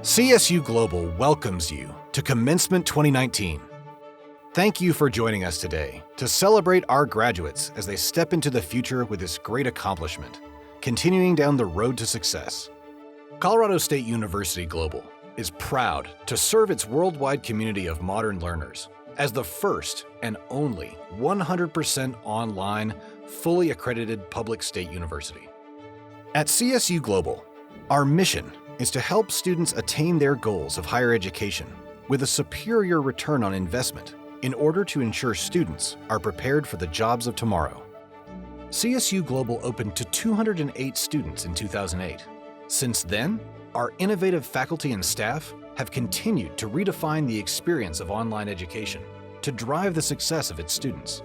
CSU Global welcomes you to Commencement 2019. Thank you for joining us today to celebrate our graduates as they step into the future with this great accomplishment, continuing down the road to success. Colorado State University Global is proud to serve its worldwide community of modern learners as the first and only 100% online, fully accredited public state university. At CSU Global, our mission is to help students attain their goals of higher education with a superior return on investment in order to ensure students are prepared for the jobs of tomorrow. CSU Global opened to 208 students in 2008. Since then, our innovative faculty and staff have continued to redefine the experience of online education to drive the success of its students.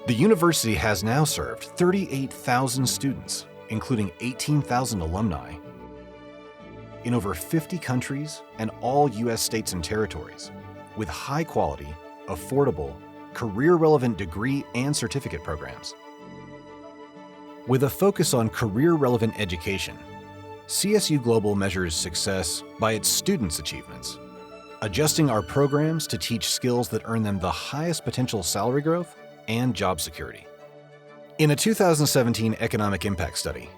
The university has now served 38,000 students, including 18,000 alumni, in over 50 countries and all U.S. states and territories, with high-quality, affordable, career-relevant degree and certificate programs. With a focus on career-relevant education, CSU Global measures success by its students' achievements, adjusting our programs to teach skills that earn them the highest potential salary growth and job security. In a 2017 economic impact study,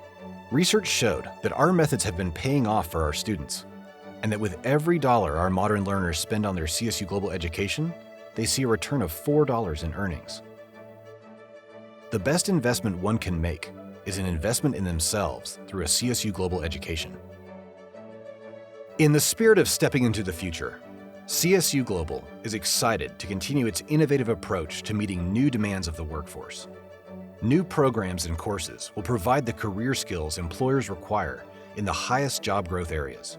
research showed that our methods have been paying off for our students, and that with every dollar our modern learners spend on their CSU Global education, they see a return of $4 in earnings. The best investment one can make is an investment in themselves through a CSU Global education. In the spirit of stepping into the future, CSU Global is excited to continue its innovative approach to meeting new demands of the workforce. New programs and courses will provide the career skills employers require in the highest job growth areas.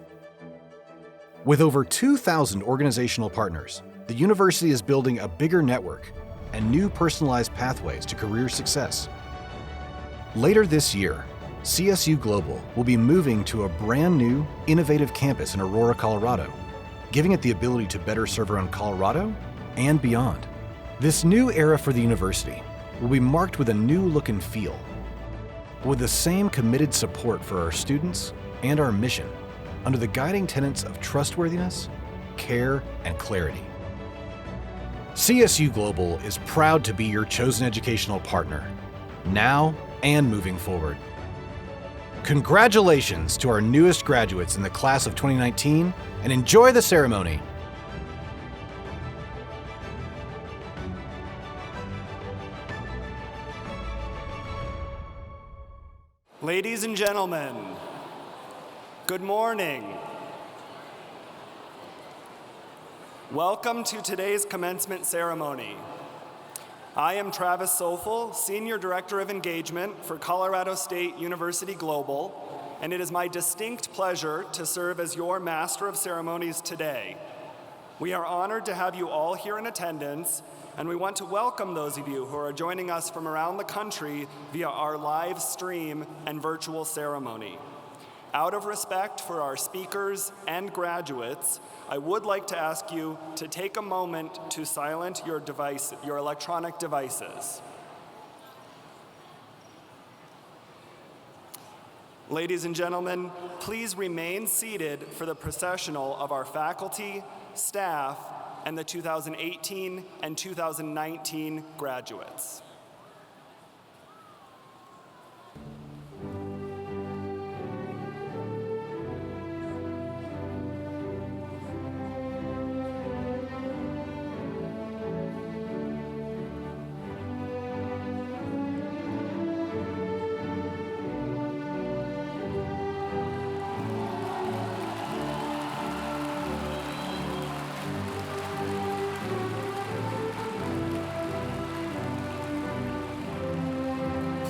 With over 2,000 organizational partners, the university is building a bigger network and new personalized pathways to career success. Later this year, CSU Global will be moving to a brand new, innovative campus in Aurora, Colorado, giving it the ability to better serve around Colorado and beyond. This new era for the university will be marked with a new look and feel, with the same committed support for our students and our mission under the guiding tenets of trustworthiness, care, and clarity. CSU Global is proud to be your chosen educational partner, now and moving forward. Congratulations to our newest graduates in the class of 2019, and enjoy the ceremony. Ladies and gentlemen, good morning. Welcome to today's commencement ceremony. I am Travis Sofel, Senior Director of Engagement for Colorado State University Global, and it is my distinct pleasure to serve as your Master of Ceremonies today. We are honored to have you all here in attendance, and we want to welcome those of you who are joining us from around the country via our live stream and virtual ceremony. Out of respect for our speakers and graduates, I would like to ask you to take a moment to silence your electronic devices. Ladies and gentlemen, please remain seated for the processional of our faculty, staff, and the 2018 and 2019 graduates.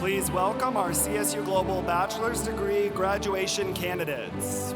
Please welcome our CSU Global Bachelor's degree graduation candidates.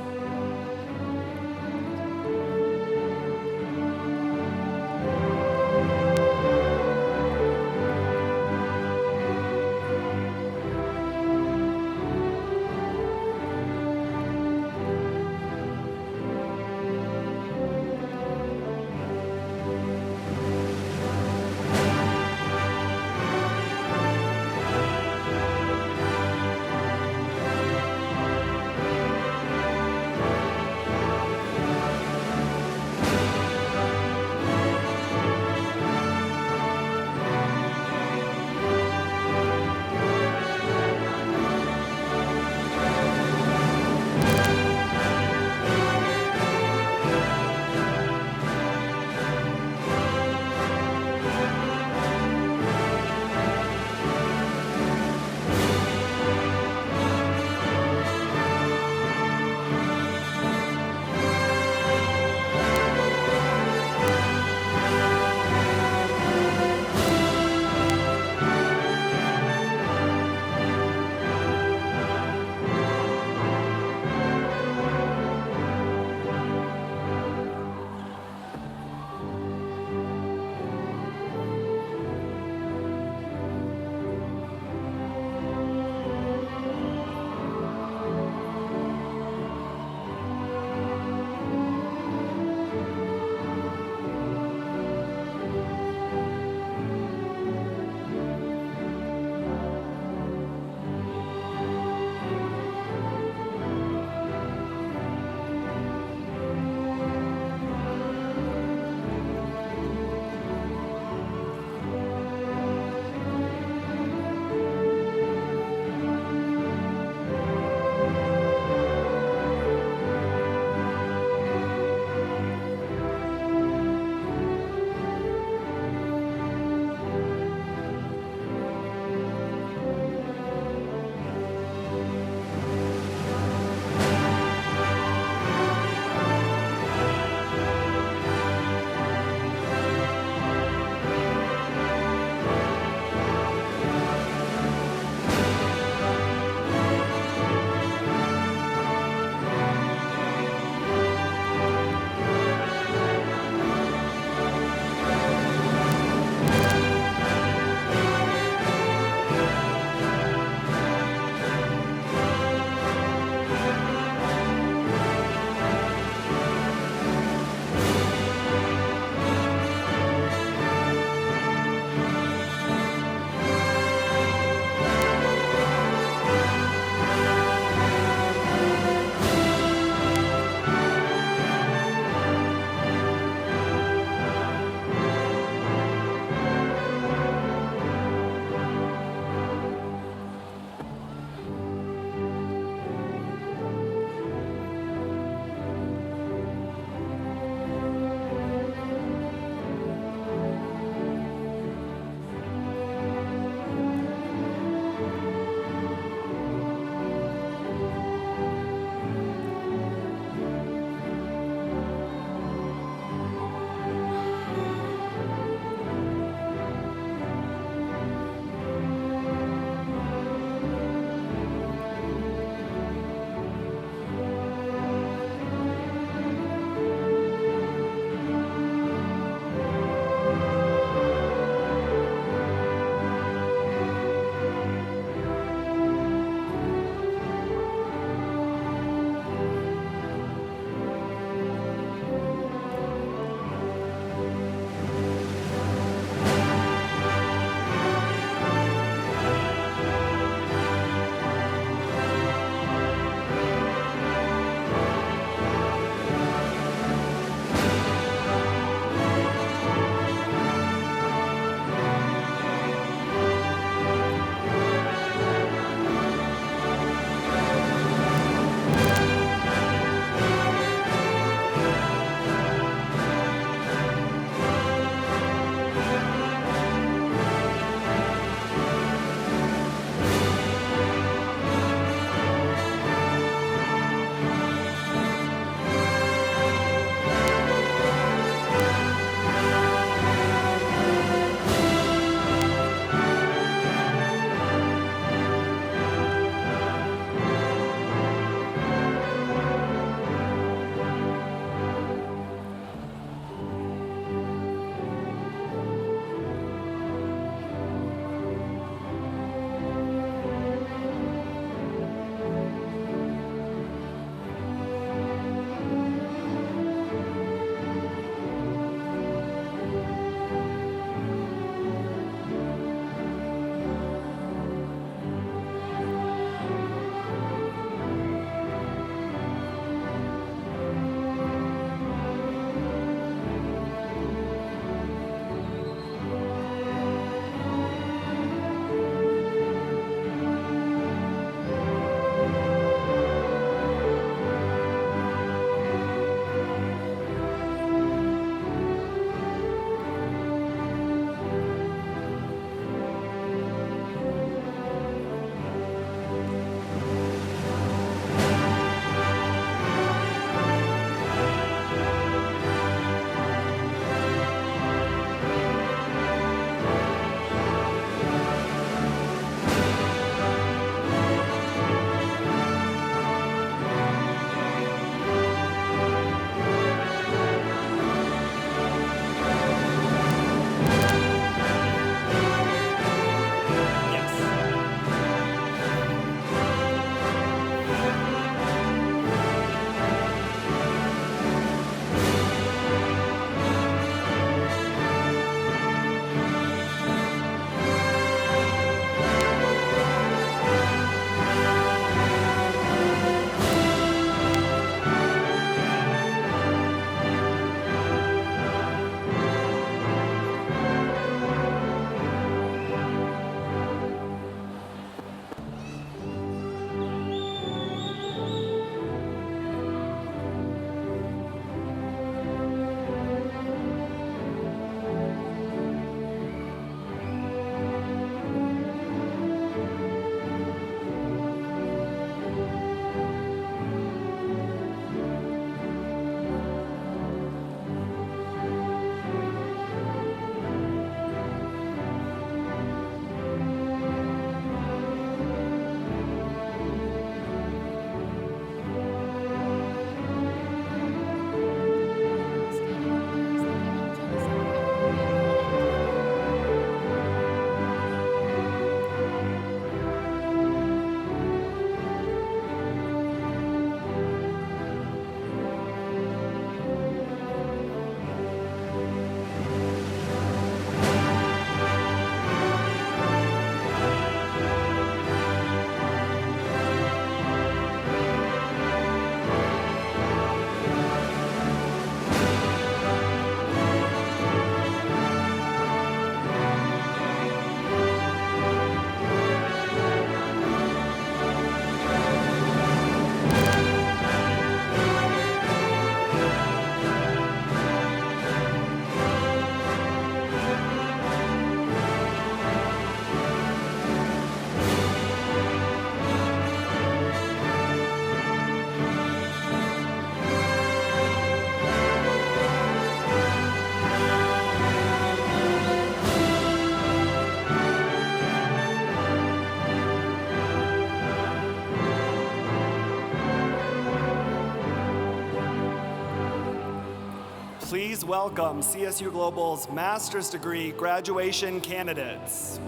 Please welcome CSU Global's master's degree graduation candidates.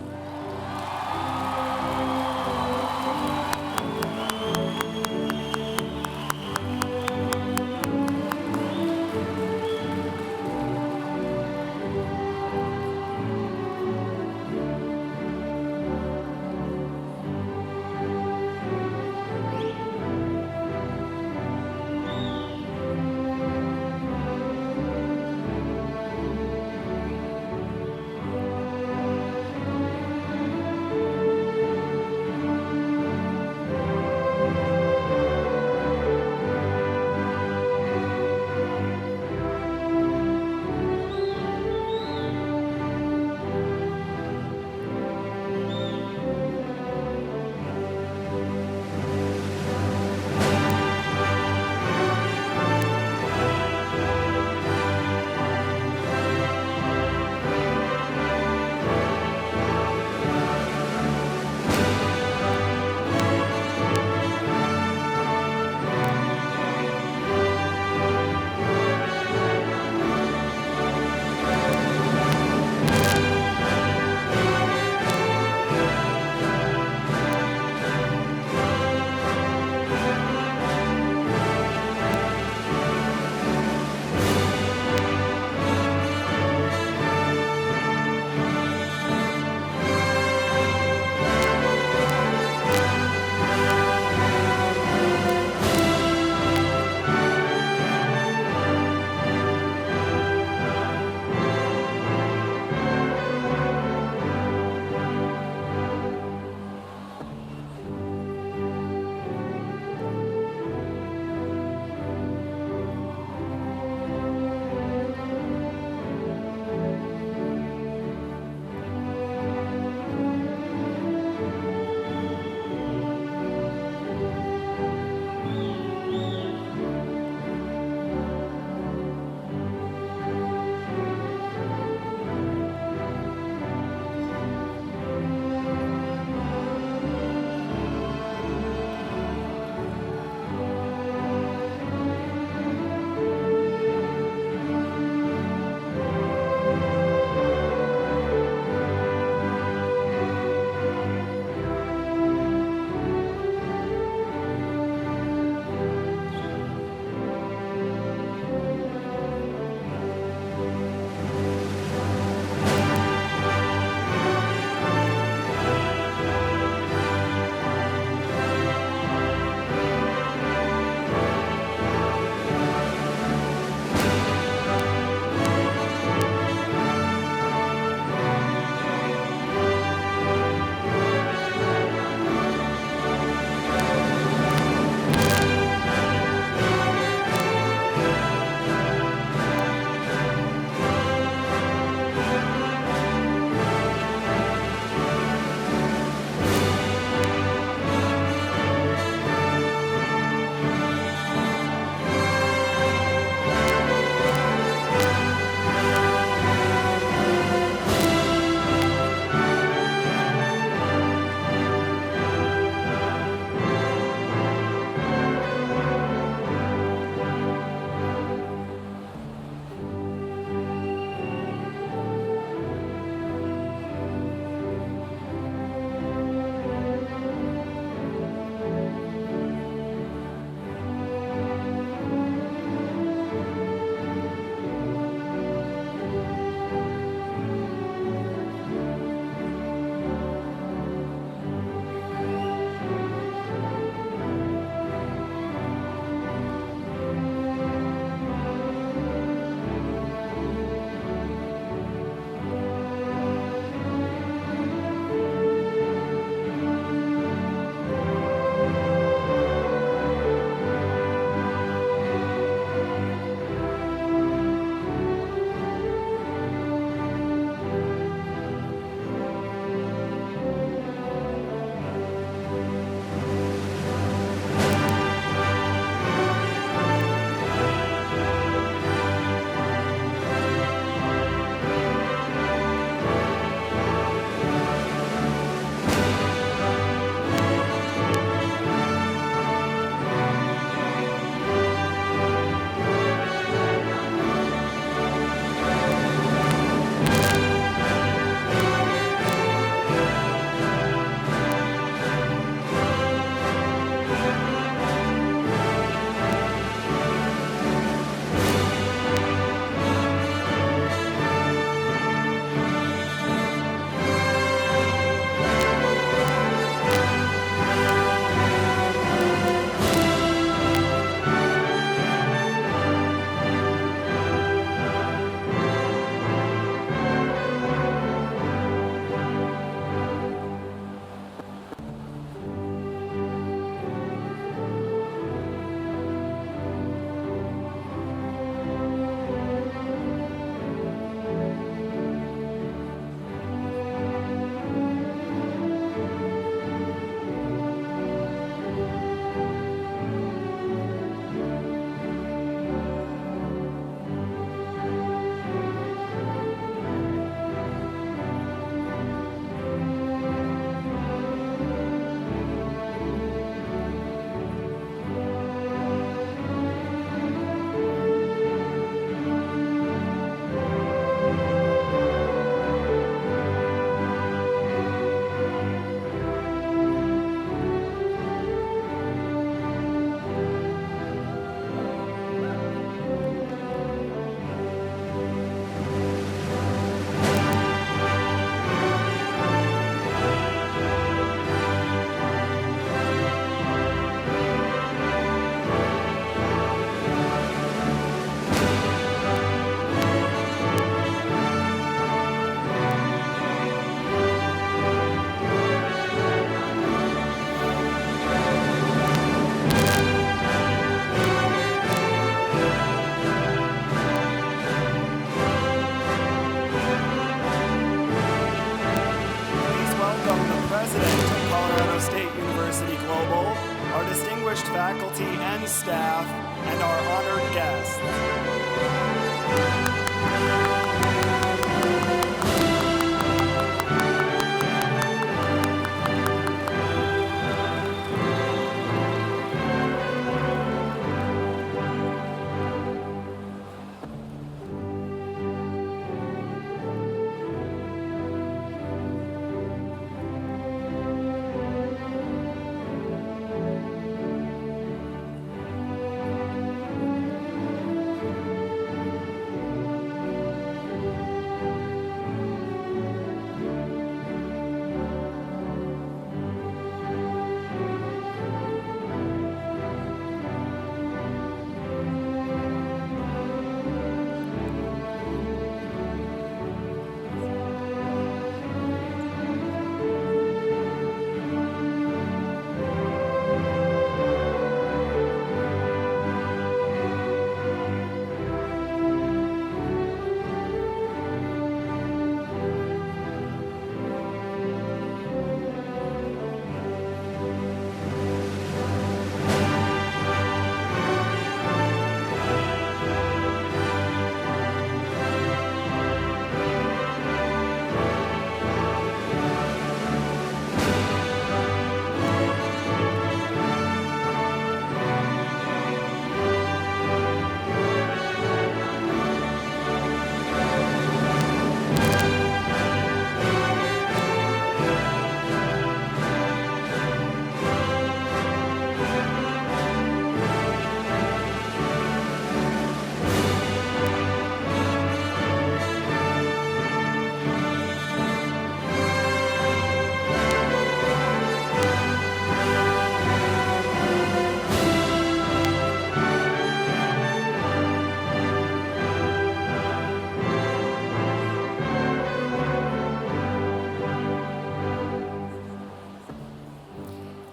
president of Colorado State University Global, our distinguished faculty and staff, and our honored guests.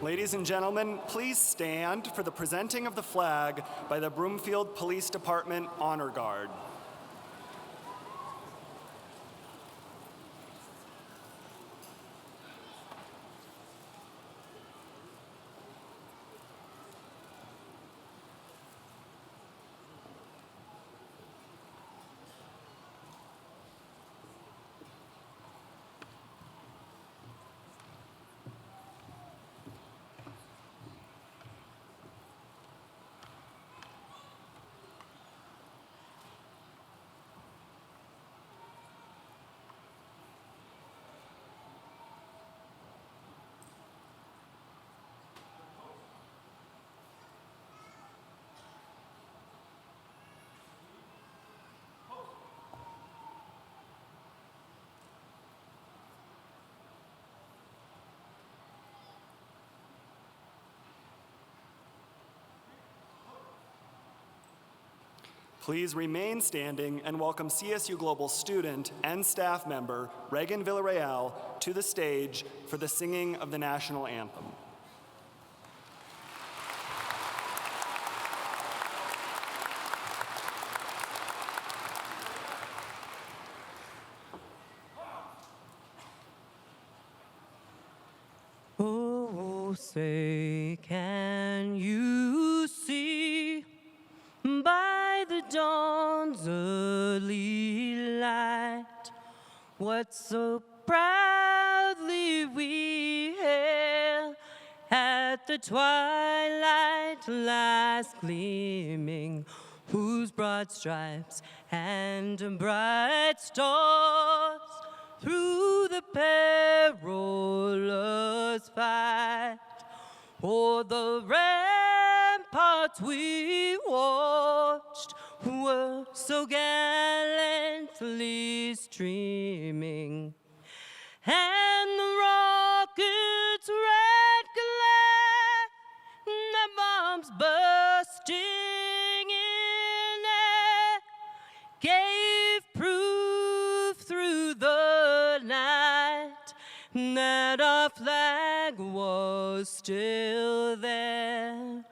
Ladies and gentlemen, please stand for the presenting of the flag by the Broomfield Police Department Honor Guard. Please remain standing and welcome CSU Global student and staff member Reagan Villarreal to the stage for the singing of the national anthem. Oh, say, can you see by the dawn's early light what so proudly we hailed at the twilight last gleaming, whose broad stripes and bright stars through the perilous fight o'er the ramparts we watched were so gallantly streaming, and the rocket's red glare, the bombs bursting in air, gave proof through the night that our flag was still there.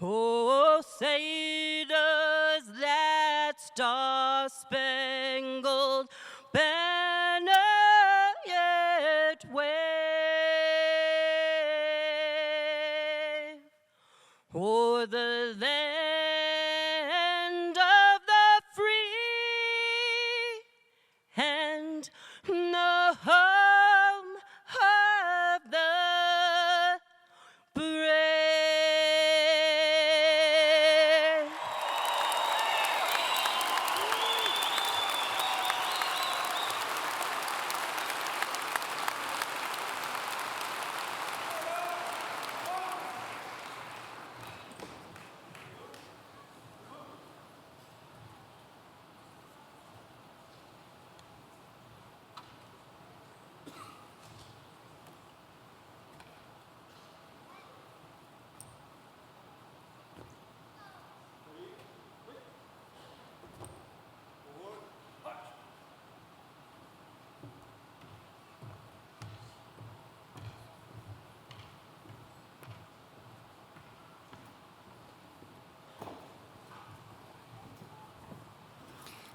Oh, say does that star-spangled banner yet wave? o'er the land of the free and the home of the brave.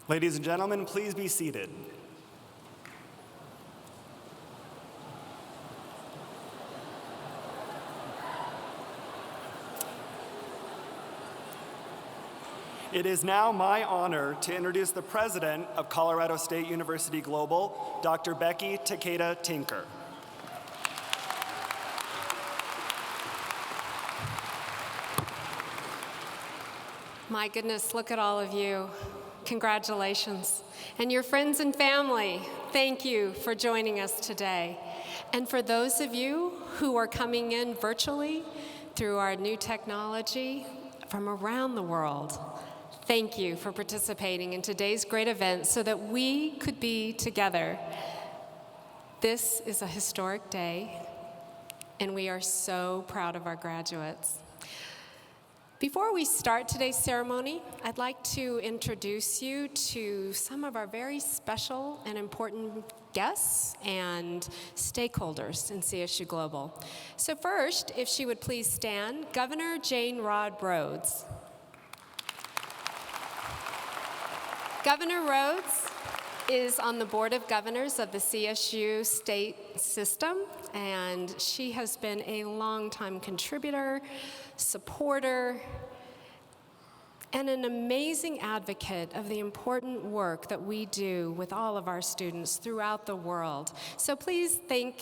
Ladies and gentlemen, please be seated. It is now my honor to introduce the president of Colorado State University Global, Dr. Becky Takeda-Tinker. My goodness, look at all of you. Congratulations. And your friends and family, thank you for joining us today. And for those of you who are coming in virtually through our new technology from around the world, thank you for participating in today's great event so that we could be together. This is a historic day, and we are so proud of our graduates. Before we start today's ceremony, I'd like to introduce you to some of our very special and important guests and stakeholders in CSU Global. So first, if she would please stand, Governor Jane Rod Rhodes. Governor Rhodes is on the Board of Governors of the CSU state system, and she has been a longtime contributor, supporter, and an amazing advocate of the important work that we do with all of our students throughout the world. So please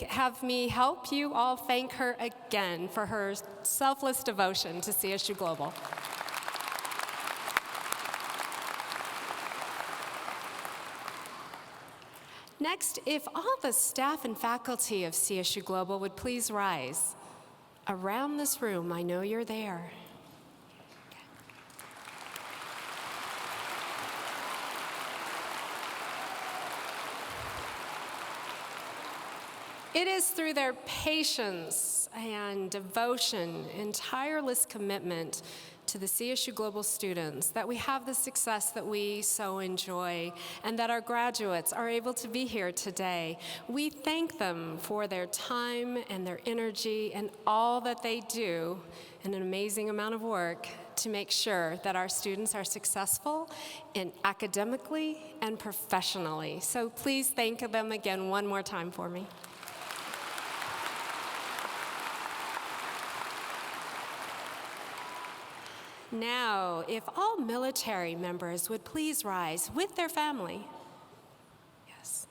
have me help you all thank her again for her selfless devotion to CSU Global. Next, if all the staff and faculty of CSU Global would please rise. Around this room, I know you're there. It is through their patience and devotion and tireless commitment to the CSU Global students that we have the success that we so enjoy and that our graduates are able to be here today. We thank them for their time and their energy and all that they do, and an amazing amount of work to make sure that our students are successful academically and professionally. So please thank them again one more time for me. Now, if all military members would please rise with their family. Yes.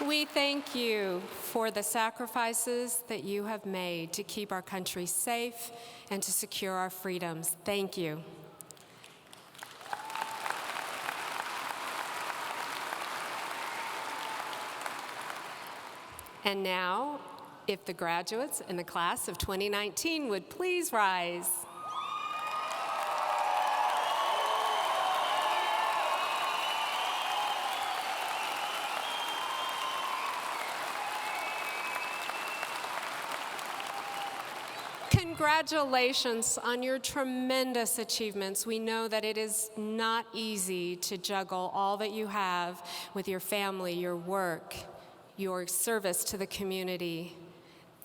We thank you for the sacrifices that you have made to keep our country safe and to secure our freedoms. Thank you. And now, if the graduates in the class of 2019 would please rise. Congratulations on your tremendous achievements. We know that it is not easy to juggle all that you have with your family, your work, your service to the community.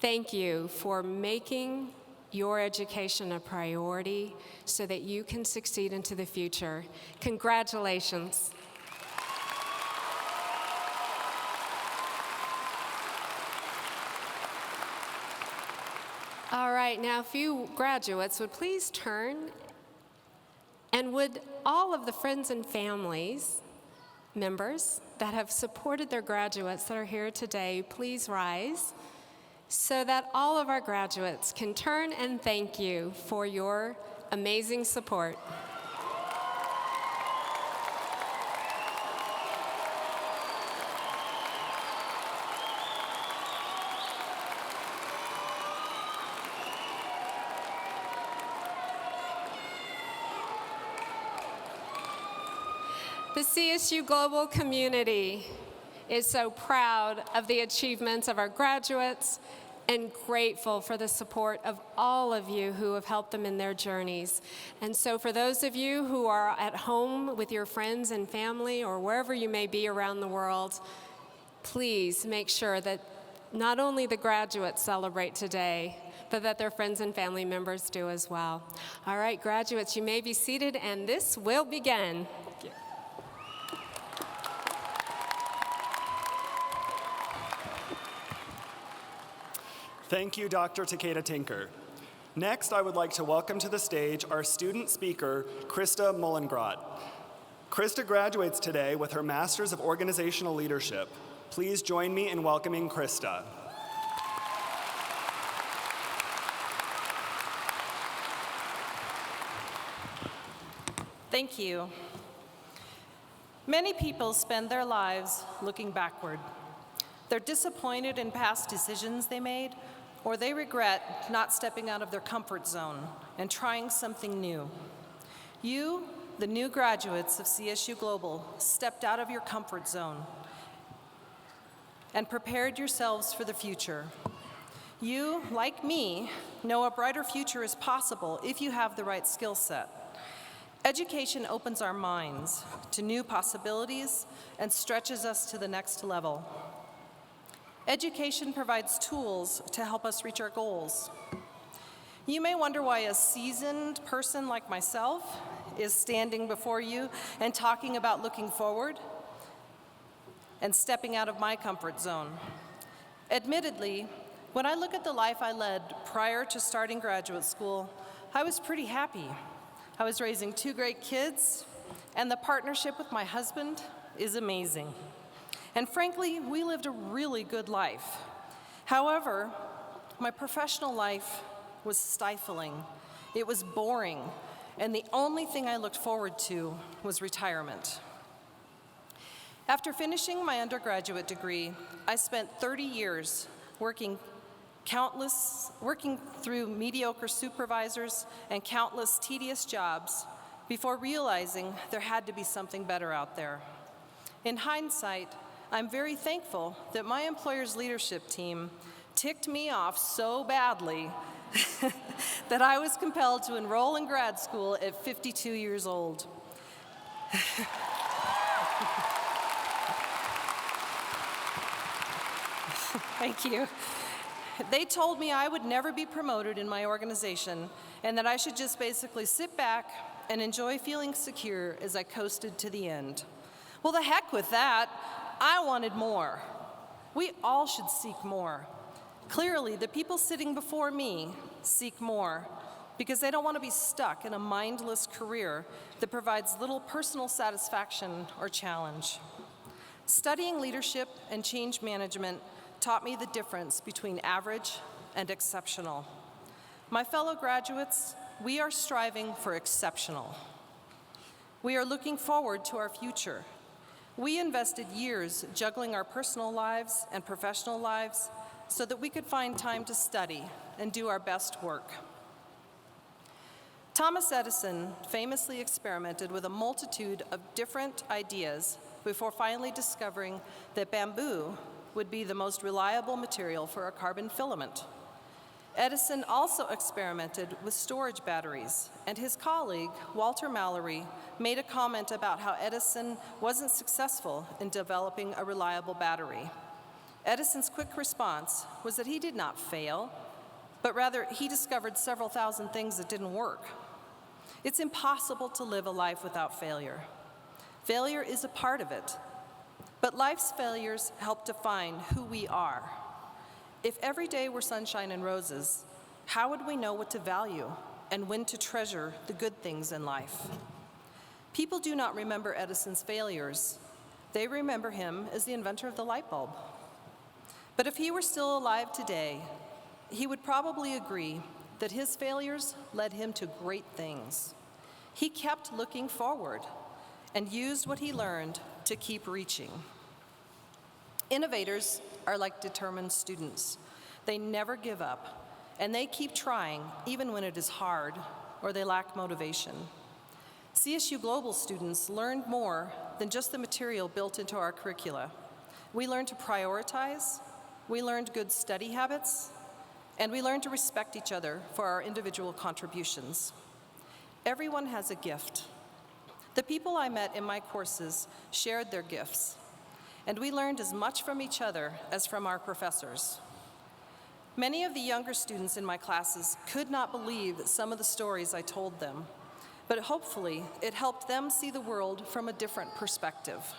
Thank you for making your education a priority so that you can succeed into the future. Congratulations. All right, now if you graduates would please turn, and would all of the friends and families members that have supported their graduates that are here today please rise so that all of our graduates can turn and thank you for your amazing support. The CSU Global community is so proud of the achievements of our graduates and grateful for the support of all of you who have helped them in their journeys. And so for those of you who are at home with your friends and family or wherever you may be around the world, please make sure that not only the graduates celebrate today, but that their friends and family members do as well. All right, graduates, you may be seated, and this will begin. Thank you, Dr. Takeda-Tinker. Next, I would like to welcome to the stage our student speaker, Krista Meulengracht. Krista graduates today with her Master's of Organizational Leadership. Please join me in welcoming Krista. Thank you. Many people spend their lives looking backward. They're disappointed in past decisions they made, or they regret not stepping out of their comfort zone and trying something new. You, the new graduates of CSU Global, stepped out of your comfort zone and prepared yourselves for the future. You, like me, know a brighter future is possible if you have the right skill set. Education opens our minds to new possibilities and stretches us to the next level. Education provides tools to help us reach our goals. You may wonder why a seasoned person like myself is standing before you and talking about looking forward and stepping out of my comfort zone. Admittedly, when I look at the life I led prior to starting graduate school, I was pretty happy. I was raising 2 great kids, and the partnership with my husband is amazing. And frankly, we lived a really good life. However, my professional life was stifling. It was boring, and the only thing I looked forward to was retirement. After finishing my undergraduate degree, I spent 30 years working through mediocre supervisors and countless tedious jobs before realizing there had to be something better out there. In hindsight, I'm very thankful that my employer's leadership team ticked me off so badly that I was compelled to enroll in grad school at 52 years old. Thank you. They told me I would never be promoted in my organization and that I should just basically sit back and enjoy feeling secure as I coasted to the end. Well, the heck with that. I wanted more. We all should seek more. Clearly, the people sitting before me seek more because they don't want to be stuck in a mindless career that provides little personal satisfaction or challenge. Studying leadership and change management taught me the difference between average and exceptional. My fellow graduates, we are striving for exceptional. We are looking forward to our future. We invested years juggling our personal lives and professional lives so that we could find time to study and do our best work. Thomas Edison famously experimented with a multitude of different ideas before finally discovering that bamboo would be the most reliable material for a carbon filament. Edison also experimented with storage batteries, and his colleague, Walter Mallory, made a comment about how Edison wasn't successful in developing a reliable battery. Edison's quick response was that he did not fail, but rather he discovered several thousand things that didn't work. It's impossible to live a life without failure. Failure is a part of it, but life's failures help define who we are. If every day were sunshine and roses, how would we know what to value and when to treasure the good things in life? People do not remember Edison's failures. They remember him as the inventor of the light bulb. But if he were still alive today, he would probably agree that his failures led him to great things. He kept looking forward and used what he learned to keep reaching. Innovators are like determined students. They never give up, and they keep trying even when it is hard or they lack motivation. CSU Global students learned more than just the material built into our curricula. We learned to prioritize, we learned good study habits, and we learned to respect each other for our individual contributions. Everyone has a gift. The people I met in my courses shared their gifts, and we learned as much from each other as from our professors. Many of the younger students in my classes could not believe some of the stories I told them, but hopefully it helped them see the world from a different perspective.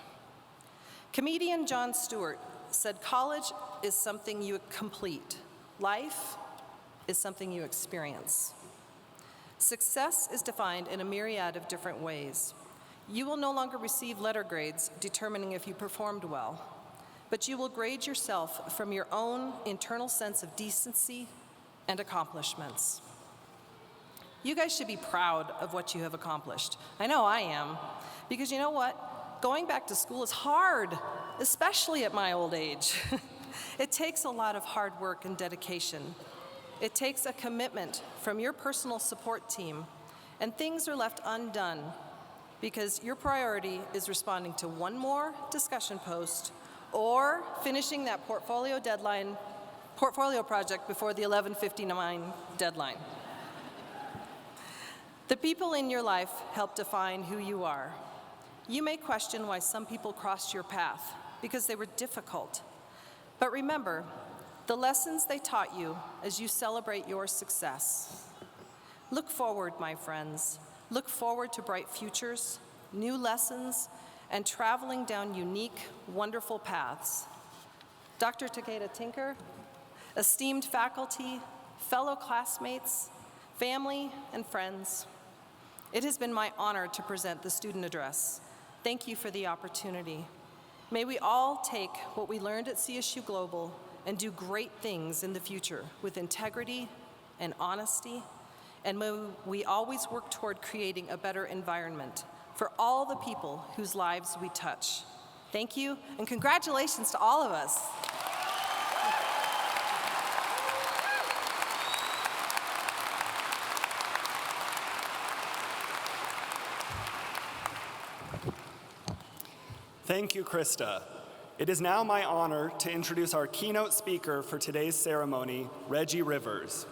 Comedian Jon Stewart said, "College is something you complete. Life is something you experience." Success is defined in a myriad of different ways. You will no longer receive letter grades determining if you performed well, but you will grade yourself from your own internal sense of decency and accomplishments. You guys should be proud of what you have accomplished. I know I am, because you know what? Going back to school is hard, especially at my old age. It takes a lot of hard work and dedication. It takes a commitment from your personal support team, and things are left undone because your priority is responding to one more discussion post or finishing that portfolio project before the 11:59 deadline. The people in your life help define who you are. You may question why some people crossed your path because they were difficult. But remember, the lessons they taught you as you celebrate your success. Look forward, my friends. Look forward to bright futures, new lessons, and traveling down unique, wonderful paths. Dr. Takeda-Tinker, esteemed faculty, fellow classmates, family, and friends, it has been my honor to present the student address. Thank you for the opportunity. May we all take what we learned at CSU Global and do great things in the future with integrity and honesty, and may we always work toward creating a better environment for all the people whose lives we touch. Thank you, and congratulations to all of us. Thank you, Krista. It is now my honor to introduce our keynote speaker for today's ceremony, Reggie Rivers.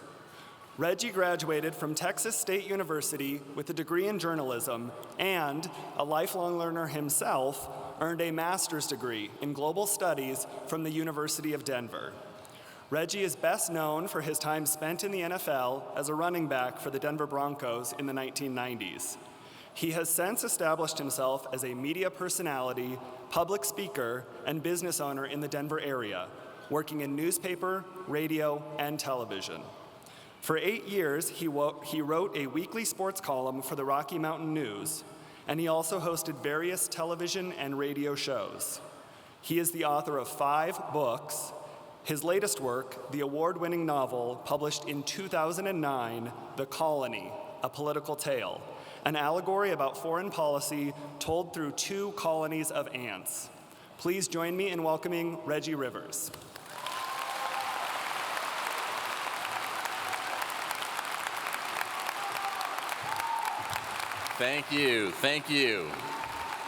Reggie graduated from Texas State University with a degree in journalism and, a lifelong learner himself, earned a master's degree in global studies from the University of Denver. Reggie is best known for his time spent in the NFL as a running back for the Denver Broncos in the 1990s. He has since established himself as a media personality, public speaker, and business owner in the Denver area, working in newspaper, radio, and television. For 8 years, he wrote a weekly sports column for the Rocky Mountain News, and he also hosted various television and radio shows. He is the author of 5 books. His latest work, the award-winning novel published in 2009, The Colony, A Political Tale, an allegory about foreign policy told through 2 colonies of ants. Please join me in welcoming Reggie Rivers. Thank you, thank you.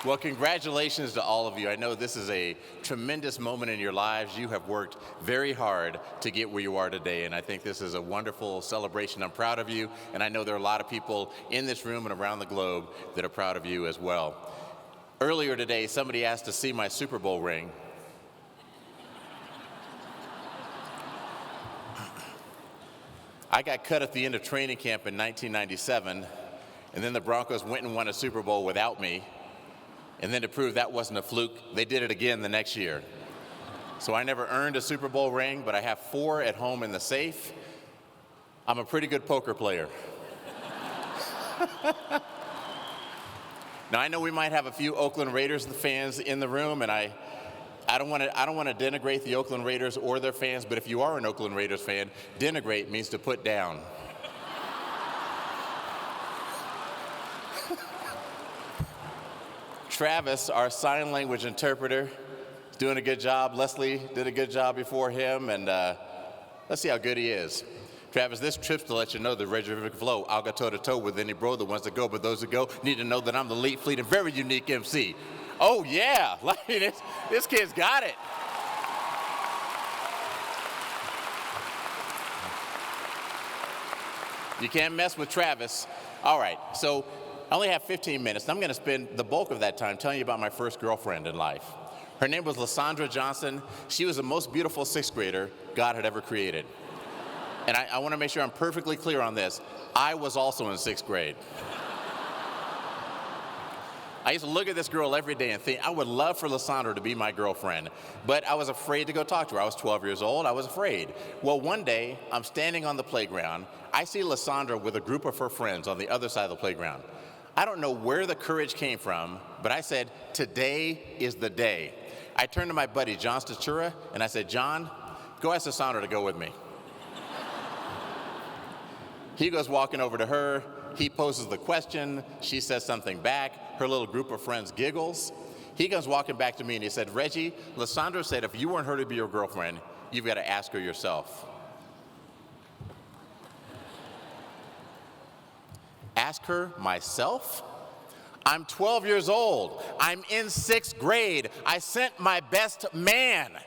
Well, congratulations to all of you. I know this is a tremendous moment in your lives. You have worked very hard to get where you are today, and I think this is a wonderful celebration. I'm proud of you, and I know there are a lot of people in this room and around the globe that are proud of you as well. Earlier today, somebody asked to see my Super Bowl ring. I got cut at the end of training camp in 1997, and then the Broncos went and won a Super Bowl without me. And then to prove that wasn't a fluke, they did it again the next year. So I never earned a Super Bowl ring, but I have 4 at home in the safe. I'm a pretty good poker player. Now I know we might have a few Oakland Raiders fans in the room, and I don't want to denigrate the Oakland Raiders or their fans, but if you are an Oakland Raiders fan, denigrate means to put down. Travis, our sign language interpreter, is doing a good job. Leslie did a good job before him, and let's see how good he is. Travis, this trip's to let you know the Reggie Rivers flow. I'll go toe-to-toe with any bro that wants to go, but those that go need to know that I'm the lead, fleet, and very unique MC. Oh, yeah. Like, this kid's got it. You can't mess with Travis. All right, so I only have 15 minutes. I'm going to spend the bulk of that time telling you about my first girlfriend in life. Her name was Lysandra Johnson. She was the most beautiful 6th grader God had ever created. And I want to make sure I'm perfectly clear on this. I was also in 6th grade. I used to look at this girl every day and think, I would love for Lysandra to be my girlfriend. But I was afraid to go talk to her. I was 12 years old. I was afraid. Well, one day, I'm standing on the playground. I see Lysandra with a group of her friends on the other side of the playground. I don't know where the courage came from, but I said, today is the day. I turned to my buddy, John Statura, and I said, John, go ask Lysandra to go with me. He goes walking over to her. He poses the question. She says something back. Her little group of friends giggles. He goes walking back to me and he said, Reggie, Lysandra said if you want her to be your girlfriend, you've got to ask her yourself. Ask her myself? I'm 12 years old. I'm in 6th grade. I sent my best man. I'm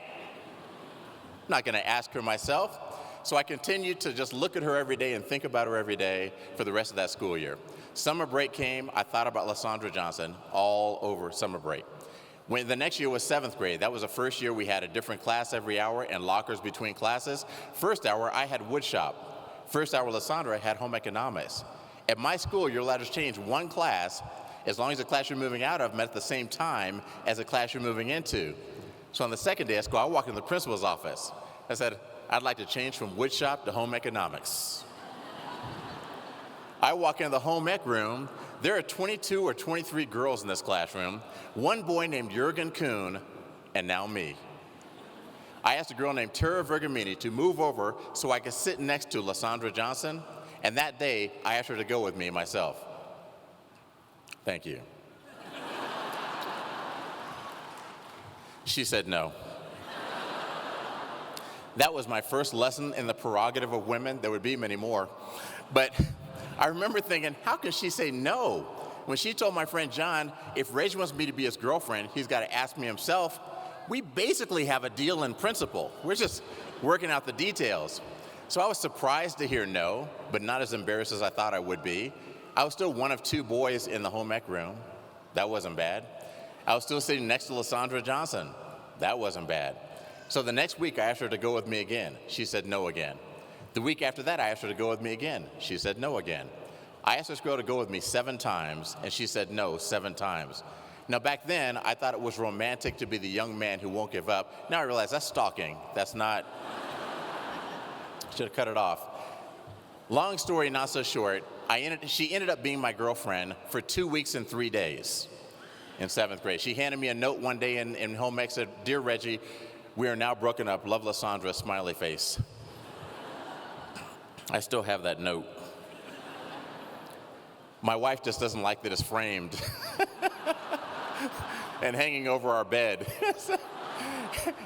not going to ask her myself. So I continued to just look at her every day and think about her every day for the rest of that school year. Summer break came, I thought about Lysandra Johnson all over summer break. When the next year was 7th grade, that was the first year we had a different class every hour and lockers between classes. First hour, I had wood shop. First hour, Lysandra had home economics. At my school, you're allowed to change one class as long as the class you're moving out of met at the same time as the class you're moving into. So on the second day of school, I walked in the principal's office. I said, I'd like to change from wood shop to home economics. I walk into the home ec room. There are 22 or 23 girls in this classroom, one boy named Jürgen Kuhn, and now me. I asked a girl named Tara Vergamini to move over so I could sit next to Lysandra Johnson, and that day, I asked her to go with me myself. Thank you. She said no. That was my first lesson in the prerogative of women. There would be many more. But I remember thinking, how can she say no? When she told my friend John, if Reggie wants me to be his girlfriend, he's got to ask me himself. We basically have a deal in principle. We're just working out the details. So I was surprised to hear no, but not as embarrassed as I thought I would be. I was still one of 2 boys in the home ec room. That wasn't bad. I was still sitting next to Lysandra Johnson. That wasn't bad. So the next week, I asked her to go with me again. She said no again. The week after that, I asked her to go with me again. She said no again. I asked this girl to go with me 7 times, and she said no 7 times. Now, back then, I thought it was romantic to be the young man who won't give up. Now I realize that's stalking. That's not... Should have cut it off. Long story, not so short, she ended up being my girlfriend for 2 weeks and 3 days in 7th grade. She handed me a note one day in home ec, said, Dear Reggie, we are now broken up. Love, Lysandra, smiley face. I still have that note. My wife just doesn't like that it's framed and hanging over our bed.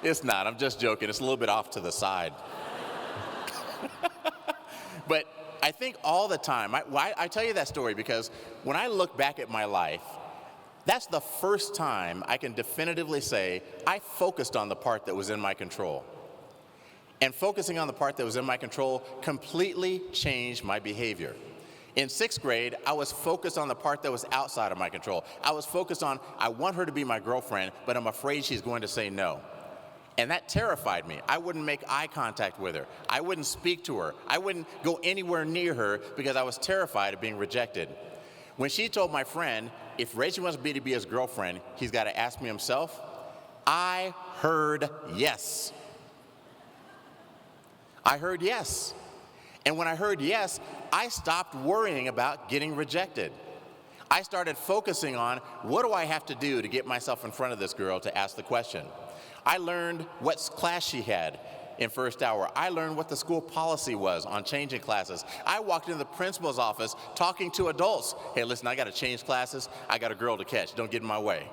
It's not, I'm just joking. It's a little bit off to the side. But I think all the time, I tell you that story because when I look back at my life, that's the first time I can definitively say I focused on the part that was in my control. And focusing on the part that was in my control completely changed my behavior. In 6th grade, I was focused on the part that was outside of my control. I was focused on, I want her to be my girlfriend, but I'm afraid she's going to say no. And that terrified me. I wouldn't make eye contact with her. I wouldn't speak to her. I wouldn't go anywhere near her because I was terrified of being rejected. When she told my friend, if Reggie wants me to be his girlfriend, he's got to ask me himself, I heard yes. I heard yes. And when I heard yes, I stopped worrying about getting rejected. I started focusing on, what do I have to do to get myself in front of this girl to ask the question? I learned what class she had in first hour. I learned what the school policy was on changing classes. I walked into the principal's office talking to adults. Hey, listen, I got to change classes. I got a girl to catch. Don't get in my way.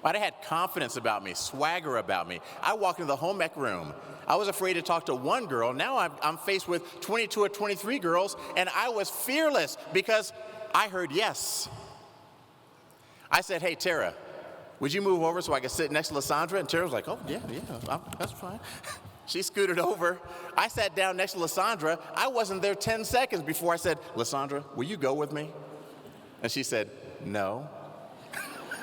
But I had confidence about me, swagger about me. I walked into the home ec room. I was afraid to talk to one girl. Now I'm faced with 22 or 23 girls, and I was fearless because I heard yes. I said, hey, Tara, would you move over so I could sit next to Lysandra? And Tara was like, oh, yeah, that's fine. She scooted over. I sat down next to Lysandra. I wasn't there 10 seconds before I said, Lysandra, will you go with me? And she said, no.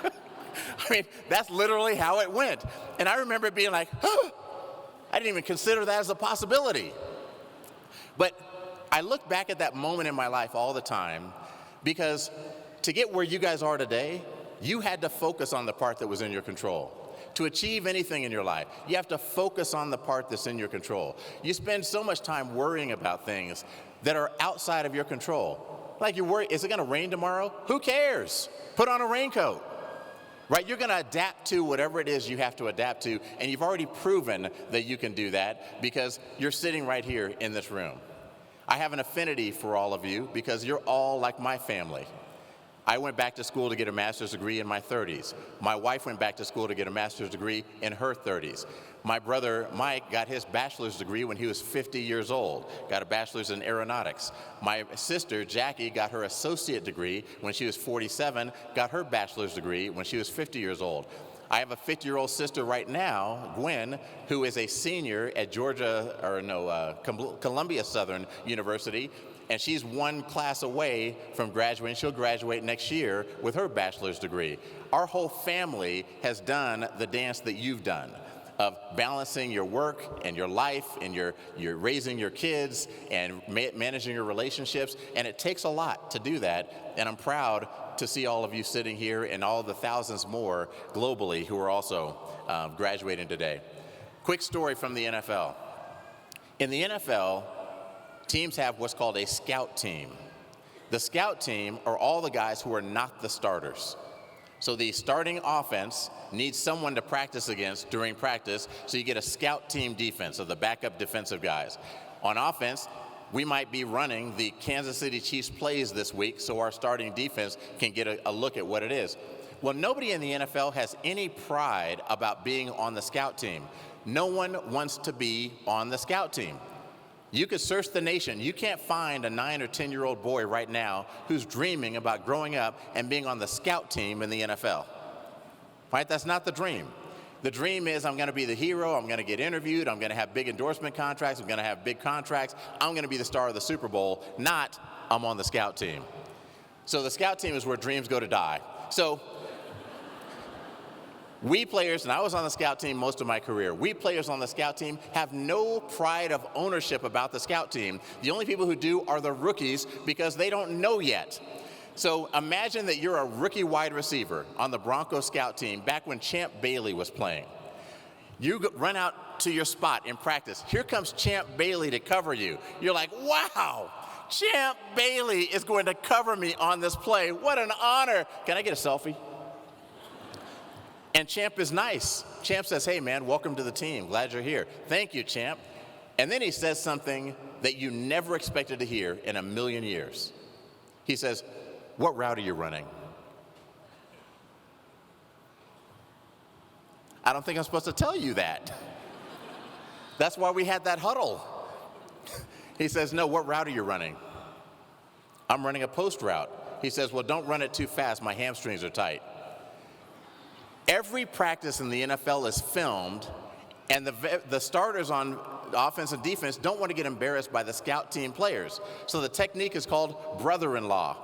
I mean, that's literally how it went. And I remember being like, oh, I didn't even consider that as a possibility. But I look back at that moment in my life all the time because to get where you guys are today, you had to focus on the part that was in your control. To achieve anything in your life, you have to focus on the part that's in your control. You spend so much time worrying about things that are outside of your control. Like you worry, is it going to rain tomorrow? Who cares? Put on a raincoat. Right? You're going to adapt to whatever it is you have to adapt to, and you've already proven that you can do that because you're sitting right here in this room. I have an affinity for all of you because you're all like my family. I went back to school to get a master's degree in my 30s. My wife went back to school to get a master's degree in her 30s. My brother Mike got his bachelor's degree when he was 50 years old, got a bachelor's in aeronautics. My sister Jackie got her associate degree when she was 47, got her bachelor's degree when she was 50 years old. I have a 50-year-old sister right now, Gwen, who is a senior at Columbia Southern University, and she's one class away from graduating. She'll graduate next year with her bachelor's degree. Our whole family has done the dance that you've done of balancing your work and your life and you're raising your kids and managing your relationships, and it takes a lot to do that, and I'm proud to see all of you sitting here and all the thousands more globally who are also graduating today. Quick story from the NFL. In the NFL, teams have what's called a scout team. The scout team are all the guys who are not the starters. So the starting offense needs someone to practice against during practice, so you get a scout team defense of the backup defensive guys. On offense, we might be running the Kansas City Chiefs plays this week so our starting defense can get a look at what it is. Well, nobody in the NFL has any pride about being on the scout team. No one wants to be on the scout team. You could search the nation. You can't find a 9 or 10-year-old boy right now who's dreaming about growing up and being on the scout team in the NFL. Right? That's not the dream. The dream is I'm going to be the hero. I'm going to get interviewed. I'm going to have big endorsement contracts. I'm going to have big contracts. I'm going to be the star of the Super Bowl, not I'm on the scout team. So the scout team is where dreams go to die. So we players, and I was on the scout team most of my career, we players on the scout team have no pride of ownership about the scout team. The only people who do are the rookies because they don't know yet. So imagine that you're a rookie wide receiver on the Broncos scout team back when Champ Bailey was playing. You run out to your spot in practice. Here comes Champ Bailey to cover you. You're like, wow, Champ Bailey is going to cover me on this play. What an honor. Can I get a selfie? And Champ is nice. Champ says, hey, man, welcome to the team. Glad you're here. Thank you, Champ. And then he says something that you never expected to hear in a million years. He says, what route are you running? I don't think I'm supposed to tell you that. That's why we had that huddle. He says, no, what route are you running? I'm running a post route. He says, well, don't run it too fast. My hamstrings are tight. Every practice in the NFL is filmed, and the starters on offense and defense don't want to get embarrassed by the scout team players. So the technique is called brother-in-law.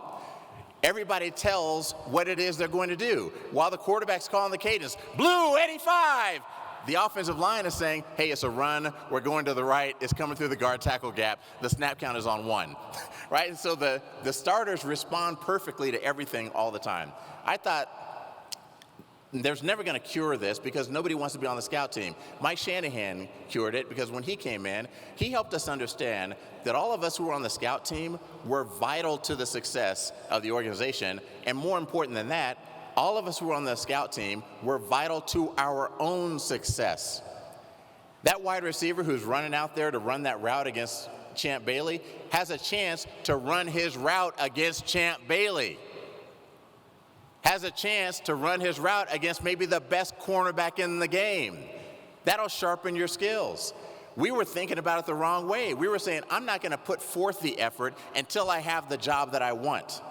Everybody tells what it is they're going to do. While the quarterback's calling the cadence, blue 85, the offensive line is saying, hey, it's a run, we're going to the right, it's coming through the guard tackle gap, the snap count is on 1, right? And so the starters respond perfectly to everything all the time. I thought, there's never going to cure this because nobody wants to be on the scout team. Mike Shanahan cured it because when he came in, he helped us understand that all of us who were on the scout team were vital to the success of the organization. And more important than that, all of us who were on the scout team were vital to our own success. That wide receiver who's running out there to run that route against Champ Bailey has a chance to run his route against Champ Bailey. Has a chance to run his route against maybe the best cornerback in the game. That'll sharpen your skills. We were thinking about it the wrong way. We were saying, I'm not going to put forth the effort until I have the job that I want.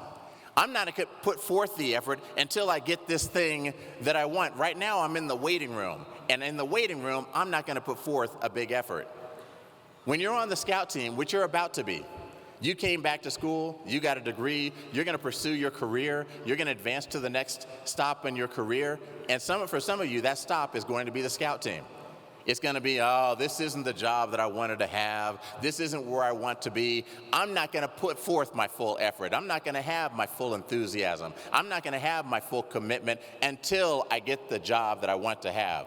I'm not going to put forth the effort until I get this thing that I want. Right now, I'm in the waiting room. And in the waiting room, I'm not going to put forth a big effort. When you're on the scout team, which you're about to be, you came back to school, you got a degree, you're going to pursue your career, you're going to advance to the next stop in your career, and for some of you, that stop is going to be the scout team. It's going to be, oh, this isn't the job that I wanted to have, this isn't where I want to be, I'm not going to put forth my full effort, I'm not going to have my full enthusiasm, I'm not going to have my full commitment until I get the job that I want to have.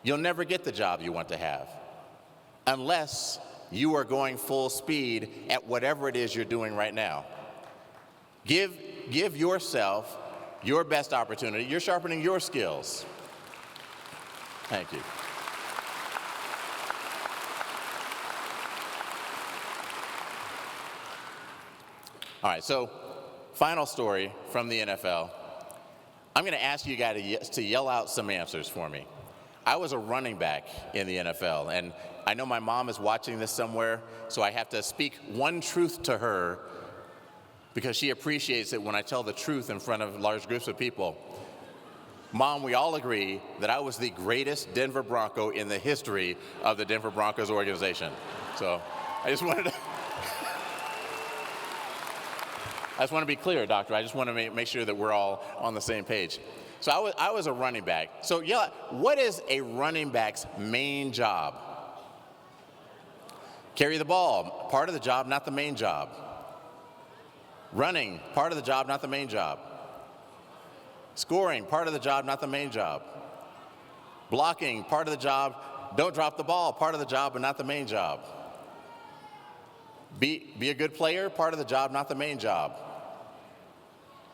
You'll never get the job you want to have unless you are going full speed at whatever it is you're doing right now. Give yourself your best opportunity. You're sharpening your skills. Thank you. All right, so final story from the NFL. I'm going to ask you guys to yell out some answers for me. I was a running back in the NFL, and I know my mom is watching this somewhere, so I have to speak one truth to her because she appreciates it when I tell the truth in front of large groups of people. Mom, we all agree that I was the greatest Denver Bronco in the history of the Denver Broncos organization. So I just want to be clear, Doctor. I just want to make sure that we're all on the same page. So I was a running back. So yeah, what is a running back's main job? Carry the ball, part of the job, not the main job. Running, part of the job, not the main job. Scoring, part of the job, not the main job. Blocking, part of the job, don't drop the ball, part of the job, but not the main job. Be a good player, part of the job, not the main job.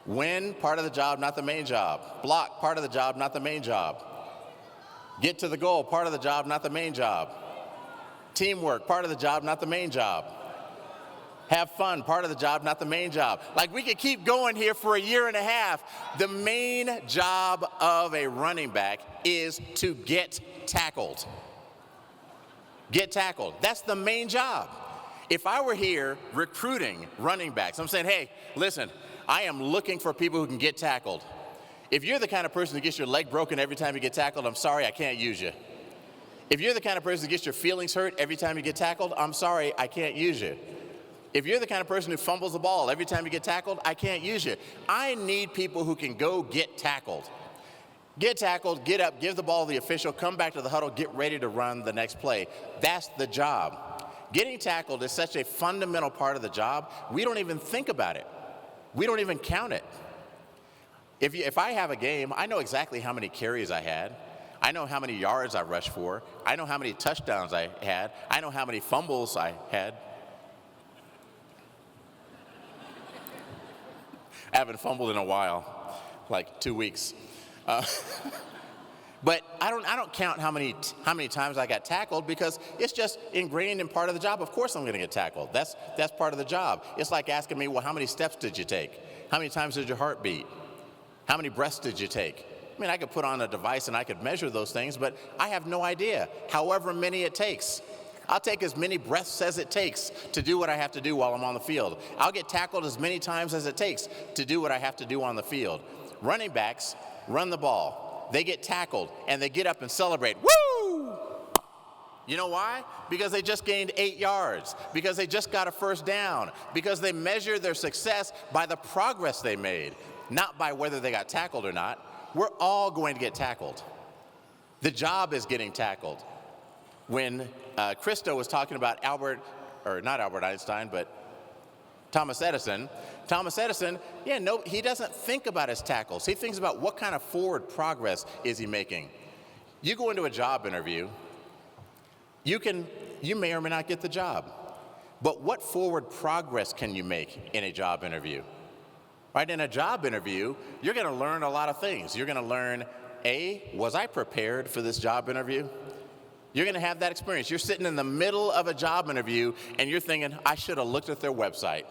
Win, part of the job, not the main job. Block, part of the job, not the main job. Get to the goal, part of the job, not the main job. Teamwork, part of the job, not the main job. Have fun, part of the job, not the main job. Like, we could keep going here for a year and a half. The main job of a running back is to get tackled. Get tackled. That's the main job. If I were here recruiting running backs, I'm saying, hey, listen, I am looking for people who can get tackled. If you're the kind of person who gets your leg broken every time you get tackled, I'm sorry, I can't use you. If you're the kind of person who gets your feelings hurt every time you get tackled, I'm sorry, I can't use you. If you're the kind of person who fumbles the ball every time you get tackled, I can't use you. I need people who can go get tackled. Get tackled, get up, give the ball to the official, come back to the huddle, get ready to run the next play. That's the job. Getting tackled is such a fundamental part of the job, we don't even think about it. We don't even count it. If I have a game, I know exactly how many carries I had. I know how many yards I rushed for. I know how many touchdowns I had. I know how many fumbles I had. I haven't fumbled in a while, like 2 weeks. But I don't count how many times I got tackled because it's just ingrained in part of the job. Of course I'm going to get tackled. That's part of the job. It's like asking me, well, how many steps did you take? How many times did your heart beat? How many breaths did you take? I mean, I could put on a device and I could measure those things, but I have no idea. However many it takes. I'll take as many breaths as it takes to do what I have to do while I'm on the field. I'll get tackled as many times as it takes to do what I have to do on the field. Running backs run the ball. They get tackled, and they get up and celebrate. Woo! You know why? Because they just gained 8 yards, because they just got a first down, because they measure their success by the progress they made, not by whether they got tackled or not. We're all going to get tackled. The job is getting tackled. When Krista was talking about not Albert Einstein, but Thomas Edison, he doesn't think about his tackles. He thinks about what kind of forward progress is he making. You go into a job interview, you may or may not get the job, but what forward progress can you make in a job interview? Right, in a job interview, you're gonna learn a lot of things. You're gonna learn, was I prepared for this job interview? You're gonna have that experience. You're sitting in the middle of a job interview and you're thinking, I should have looked at their website.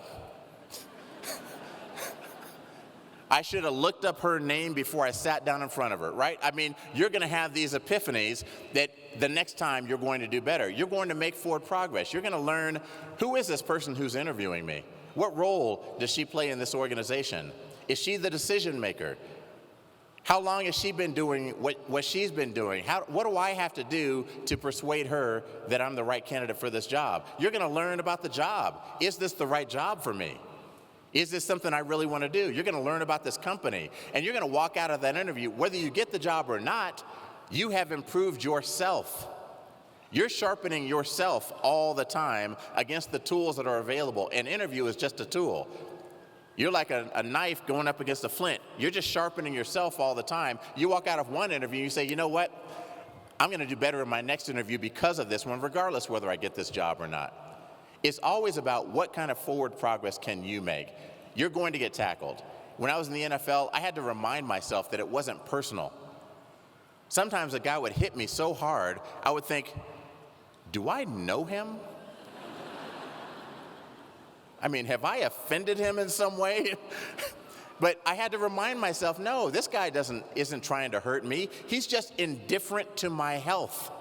I should have looked up her name before I sat down in front of her, right? I mean, you're gonna have these epiphanies that the next time you're going to do better. You're going to make forward progress. You're gonna learn, who is this person who's interviewing me? What role does she play in this organization? Is she the decision maker? How long has she been doing what she's been doing? What do I have to do to persuade her that I'm the right candidate for this job? You're gonna learn about the job. Is this the right job for me? Is this something I really want to do? You're gonna learn about this company, and you're gonna walk out of that interview, whether you get the job or not, you have improved yourself. You're sharpening yourself all the time against the tools that are available. An interview is just a tool. You're like a knife going up against a flint. You're just sharpening yourself all the time. You walk out of one interview, you say, you know what? I'm gonna do better in my next interview because of this one, regardless whether I get this job or not. It's always about what kind of forward progress can you make. You're going to get tackled. When I was in the NFL, I had to remind myself that it wasn't personal. Sometimes a guy would hit me so hard, I would think, do I know him? I mean, have I offended him in some way? But I had to remind myself, no, this guy isn't trying to hurt me. He's just indifferent to my health.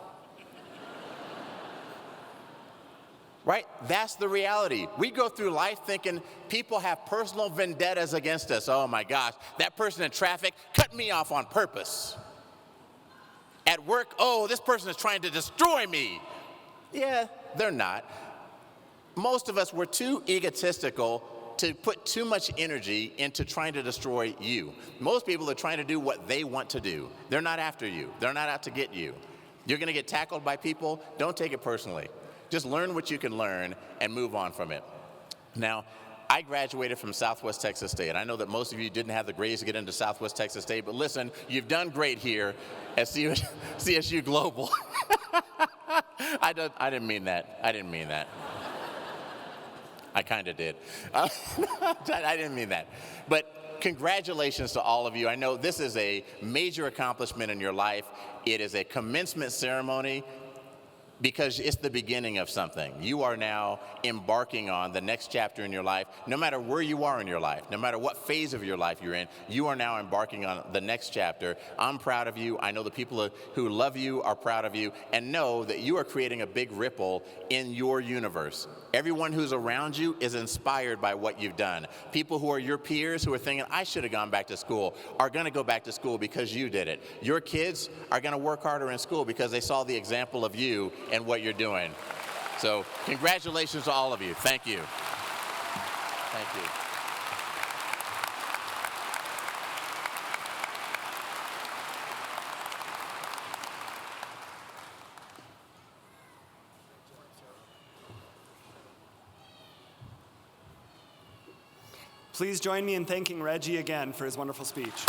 Right? That's the reality. We go through life thinking people have personal vendettas against us. Oh my gosh, that person in traffic cut me off on purpose. At work, oh, this person is trying to destroy me. Yeah, they're not. Most of us were too egotistical to put too much energy into trying to destroy you. Most people are trying to do what they want to do. They're not after you. They're not out to get you. You're gonna get tackled by people. Don't take it personally. Just learn what you can learn and move on from it. Now, I graduated from Southwest Texas State. I know that most of you didn't have the grades to get into Southwest Texas State, but listen, you've done great here at CSU Global. I didn't mean that. I didn't mean that. I kind of did. I didn't mean that. But congratulations to all of you. I know this is a major accomplishment in your life. It is a commencement ceremony because it's the beginning of something. You are now embarking on the next chapter in your life. No matter where you are in your life, no matter what phase of your life you're in, you are now embarking on the next chapter. I'm proud of you. I know the people who love you are proud of you, and know that you are creating a big ripple in your universe. Everyone who's around you is inspired by what you've done. People who are your peers who are thinking, I should have gone back to school, are gonna go back to school because you did it. Your kids are gonna work harder in school because they saw the example of you and what you're doing. So congratulations to all of you. Thank you. Thank you. Please join me in thanking Reggie again for his wonderful speech.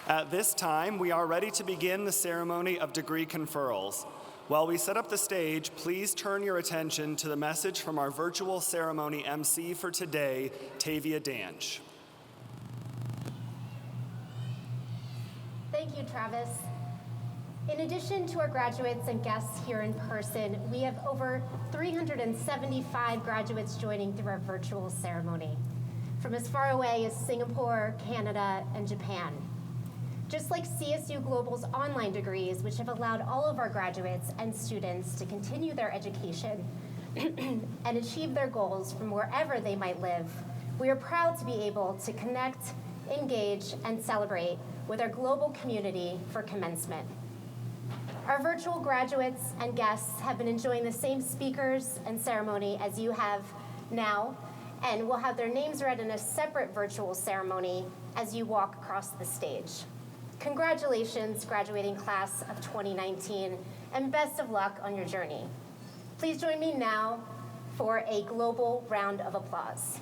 At this time, we are ready to begin the ceremony of degree conferrals. While we set up the stage, please turn your attention to the message from our virtual ceremony MC for today, Tavia Dench. Thank you, Travis. In addition to our graduates and guests here in person, we have over 375 graduates joining through our virtual ceremony, from as far away as Singapore, Canada, and Japan. Just like CSU Global's online degrees, which have allowed all of our graduates and students to continue their education and achieve their goals from wherever they might live, we are proud to be able to connect, engage, and celebrate with our global community for commencement. Our virtual graduates and guests have been enjoying the same speakers and ceremony as you have now, and will have their names read in a separate virtual ceremony as you walk across the stage. Congratulations, graduating class of 2019, and best of luck on your journey. Please join me now for a global round of applause.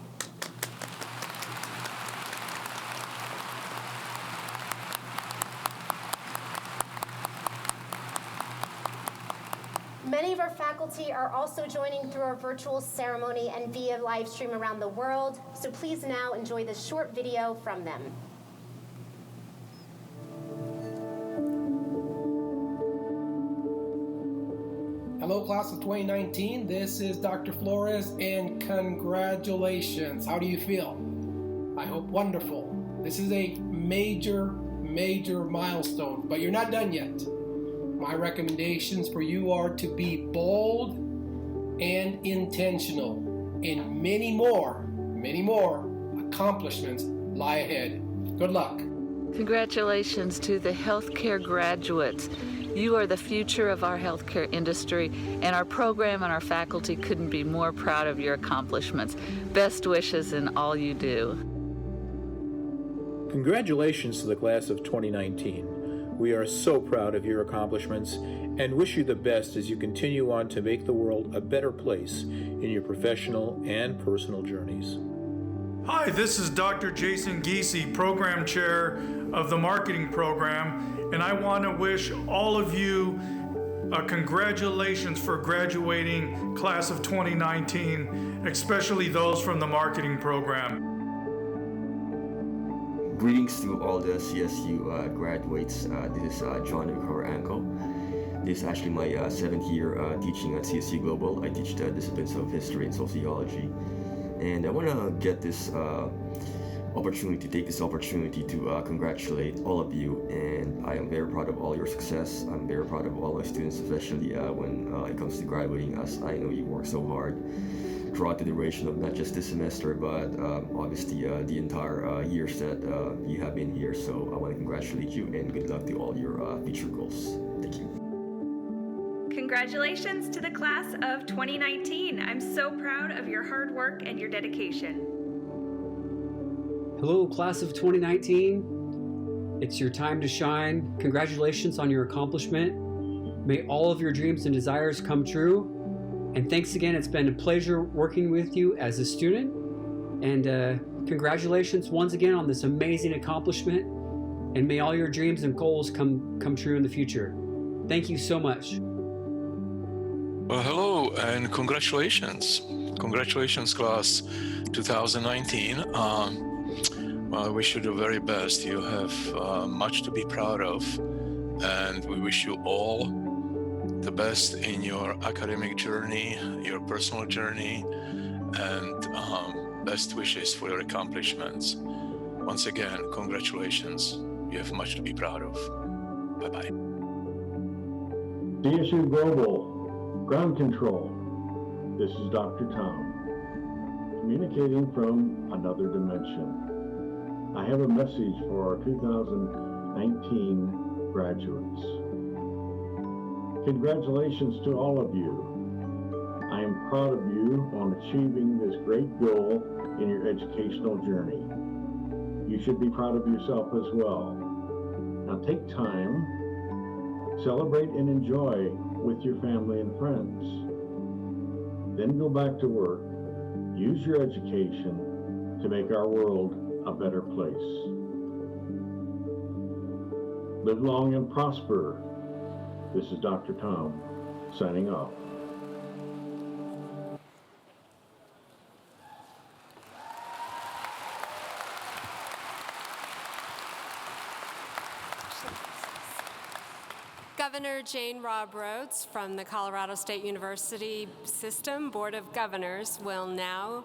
Many of our faculty are also joining through our virtual ceremony and via live stream around the world, so please now enjoy this short video from them. Hello, class of 2019. This is Dr. Flores, and congratulations. How do you feel? I hope wonderful. This is a major milestone, but you're not done yet. My recommendations for you are to be bold and intentional, and many more accomplishments lie ahead. Good luck. Congratulations to the healthcare graduates. You are the future of our healthcare industry, and our program and our faculty couldn't be more proud of your accomplishments. Best wishes in all you do. Congratulations to the class of 2019. We are so proud of your accomplishments and wish you the best as you continue on to make the world a better place in your professional and personal journeys. Hi, this is Dr. Jason Giese, Program Chair of the Marketing Program, and I want to wish all of you congratulations for graduating class of 2019, especially those from the Marketing Program. Greetings to all the CSU graduates. This is John Ankle. This is actually my 7th year teaching at CSU Global. I teach the disciplines of history and sociology. And I want to get this take this opportunity to congratulate all of you. And I am very proud of all your success. I'm very proud of all my students, especially when it comes to graduating, as I know you work so hard throughout the duration of not just this semester, but obviously the entire years that you have been here. So I want to congratulate you and good luck to all your future goals. Thank you. Congratulations to the class of 2019. I'm so proud of your hard work and your dedication. Hello, class of 2019. It's your time to shine. Congratulations on your accomplishment. May all of your dreams and desires come true. And thanks again, it's been a pleasure working with you as a student. And congratulations once again on this amazing accomplishment. And may all your dreams and goals come true in the future. Thank you so much. Well, hello and congratulations. Congratulations, class 2019. Well, I wish you the very best. You have much to be proud of. And we wish you all the best in your academic journey, your personal journey, and best wishes for your accomplishments. Once again, congratulations. You have much to be proud of. Bye-bye. CSU Global, Ground Control. This is Dr. Tom, communicating from another dimension. I have a message for our 2019 graduates. Congratulations to all of you. I am proud of you on achieving this great goal in your educational journey. You should be proud of yourself as well. Now take time, celebrate and enjoy with your family and friends. Then go back to work. Use your education to make our world a better place. Live long and prosper. This is Dr. Tom, signing off. Governor Jane Robb Rhodes from the Colorado State University System Board of Governors will now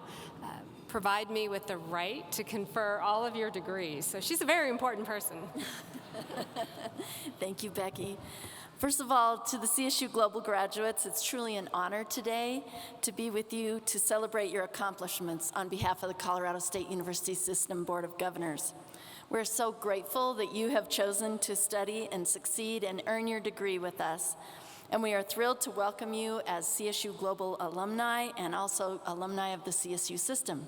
provide me with the right to confer all of your degrees. So she's a very important person. Thank you, Becky. First of all, to the CSU Global graduates, it's truly an honor today to be with you to celebrate your accomplishments on behalf of the Colorado State University System Board of Governors. We're so grateful that you have chosen to study and succeed and earn your degree with us. And we are thrilled to welcome you as CSU Global alumni and also alumni of the CSU system.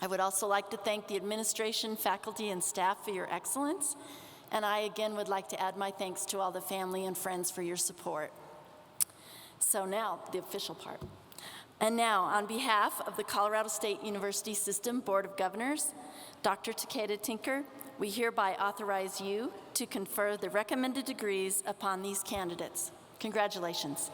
I would also like to thank the administration, faculty, and staff for your excellence. And I again would like to add my thanks to all the family and friends for your support. So now, the official part. And now, on behalf of the Colorado State University System Board of Governors, Dr. Takeda-Tinker, we hereby authorize you to confer the recommended degrees upon these candidates. Congratulations.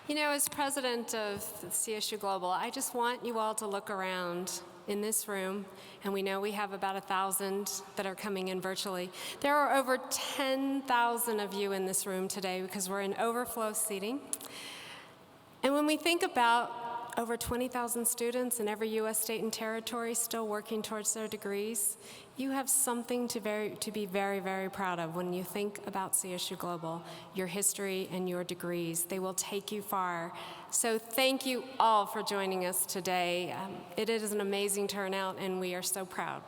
You know, as president of CSU Global, I just want you all to look around in this room, and we know we have about 1,000 that are coming in virtually. There are over 10,000 of you in this room today because we're in overflow seating. And when we think about over 20,000 students in every U.S. state and territory still working towards their degrees, you have something to be very, very proud of when you think about CSU Global, your history and your degrees. They will take you far. So thank you all for joining us today. It is an amazing turnout, and we are so proud.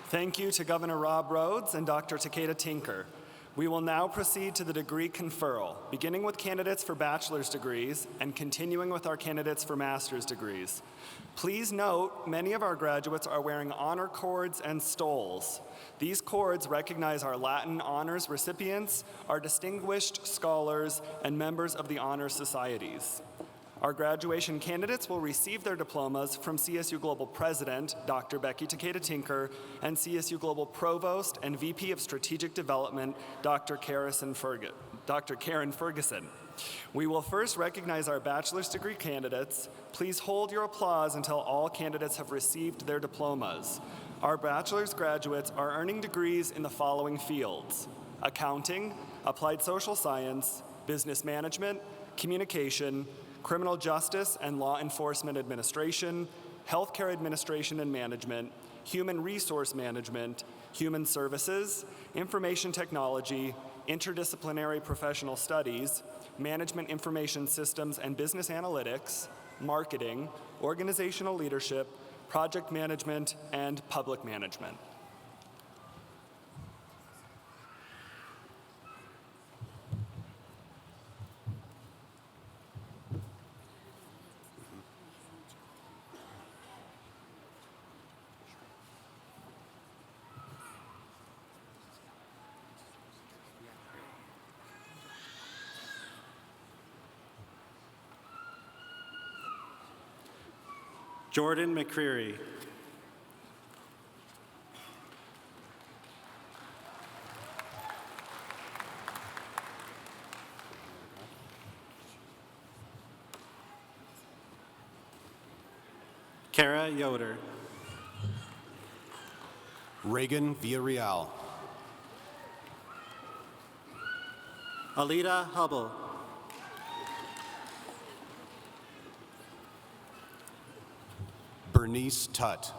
Thank you to Governor Rob Rhodes and Dr. Takeda-Tinker. We will now proceed to the degree conferral, beginning with candidates for bachelor's degrees and continuing with our candidates for master's degrees. Please note, many of our graduates are wearing honor cords and stoles. These cords recognize our Latin honors recipients, our distinguished scholars, and members of the honor societies. Our graduation candidates will receive their diplomas from CSU Global President, Dr. Becky Takeda-Tinker, and CSU Global Provost and VP of Strategic Development, Dr. Karen Ferguson. We will first recognize our bachelor's degree candidates. Please hold your applause until all candidates have received their diplomas. Our bachelor's graduates are earning degrees in the following fields: accounting, applied social science, business management, communication, criminal justice and law enforcement administration, healthcare administration and management, human resource management, human services, information technology, interdisciplinary professional studies, management information systems and business analytics, marketing, organizational leadership, project management, and public management. Jordan McCreary. Kara Yoder. Reagan Villarreal. Alida Hubble. Bernice Tutt.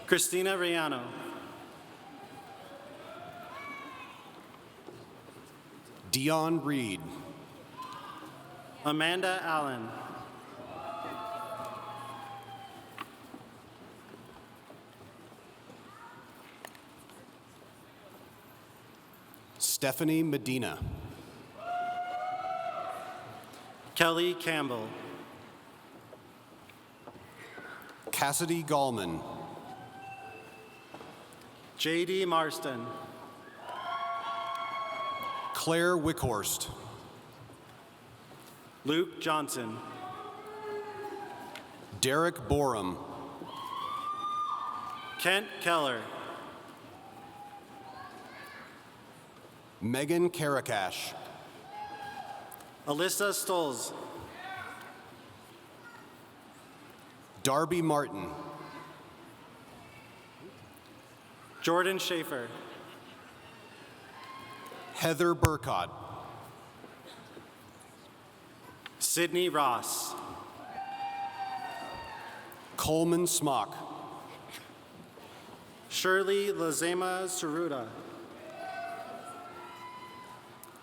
Christina Riano. Dion Reed. Amanda Allen. Stephanie Medina. Kelly Campbell. Cassidy Gallman. J.D. Marston. Claire Wickhorst. Luke Johnson. Derek Borum. Kent Keller. Megan Karakash. Alyssa Stolz. Darby Martin. Jordan Schaefer. Heather Burkott. Sydney Ross. Coleman Smock. Shirley Lazema Saruda.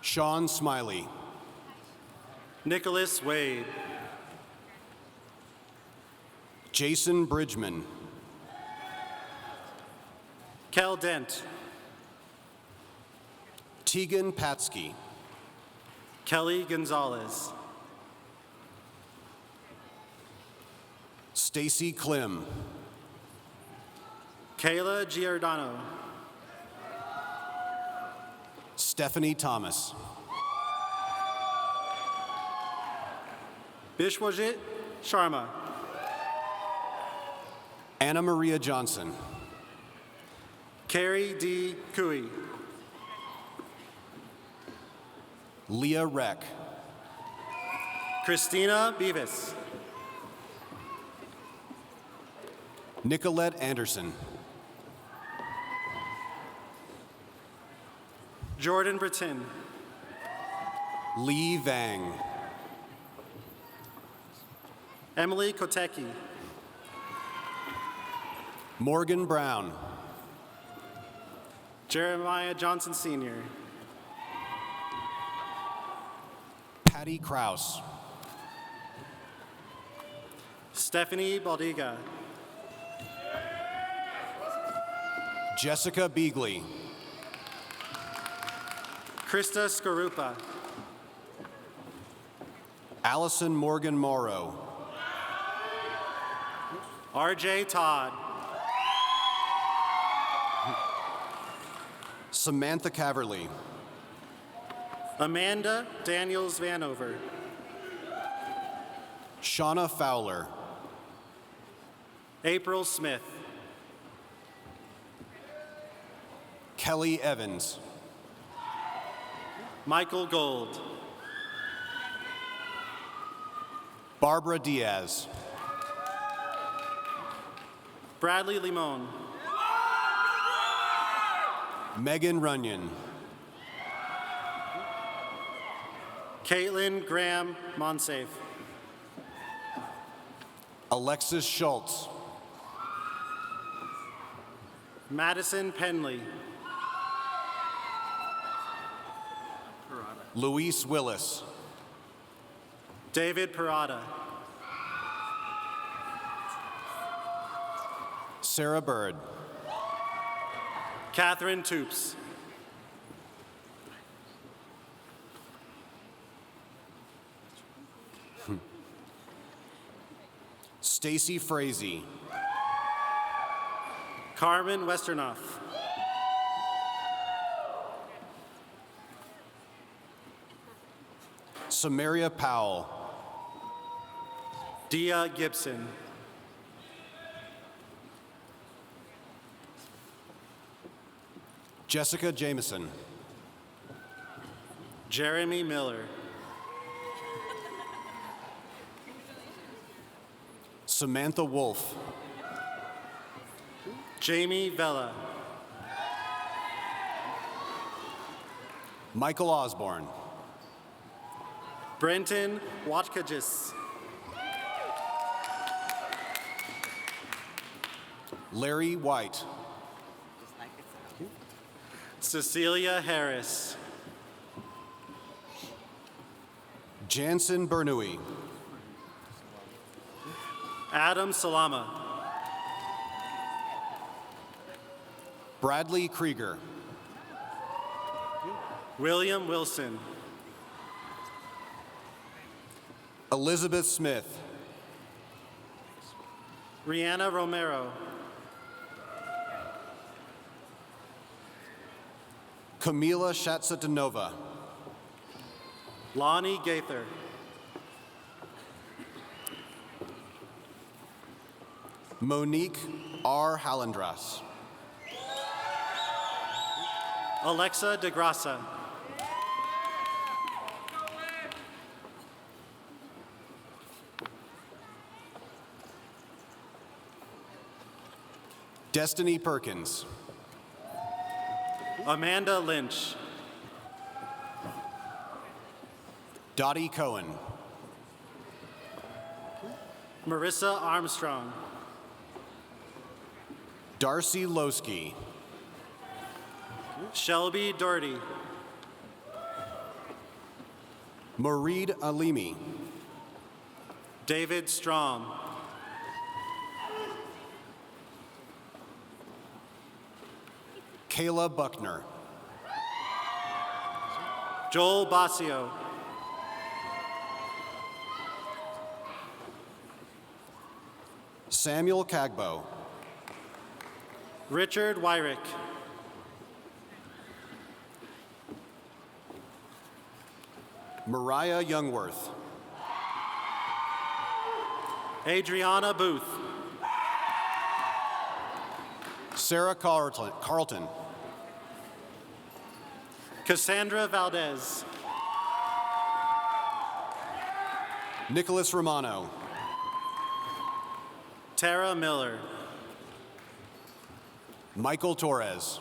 Sean Smiley. Nicholas Wade. Jason Bridgman. Kel Dent. Tegan Patsky. Kelly Gonzalez. Stacy Klim. Kayla Giordano. Stephanie Thomas. Bishwajit Sharma. Anna Maria Johnson. Carrie D. Cooey. Leah Reck. Christina Beavis. Nicolette Anderson. Jordan Breton. Lee Vang. Emily Kotecki. Morgan Brown. Jeremiah Johnson Sr. Patty Kraus. Stephanie Baldiga. Jessica Beagley. Krista Skorupa. Allison Morgan Morrow. RJ Todd. Samantha Caverly. Amanda Daniels Vanover. Shauna Fowler. April Smith. Kelly Evans. Michael Gold. Barbara Diaz. Bradley Limon. Megan Runyon. Caitlin Graham Monsafe. Alexis Schultz. Madison Penley. Luis Willis. David Parada. Sarah Bird. Catherine Toops. Stacy Frazee. Carmen Westernoff. Samaria Powell. Dia Gibson. Jessica Jameson. Jeremy Miller. Samantha Wolf. Jamie Vella. Michael Osborne. Brenton Watkagis. Larry White. Cecilia Harris. Jansen Bernoulli. Adam Salama. Bradley Krieger. William Wilson. Elizabeth Smith. Rihanna Romero. Camila Shatsatanova. Lonnie Gaither. Monique R. Hallandras. Alexa DeGrassa. Destiny Perkins. Amanda Lynch. Dottie Cohen. Marissa Armstrong. Darcy Losky. Shelby Doherty. Mareed Alimi. David Strom. Kayla Buckner. Joel Basio. Samuel Cagbo. Richard Wyrick. Mariah Youngworth. Adriana Booth. Sarah Carlton. Cassandra Valdez. Nicholas Romano. Tara Miller. Michael Torres.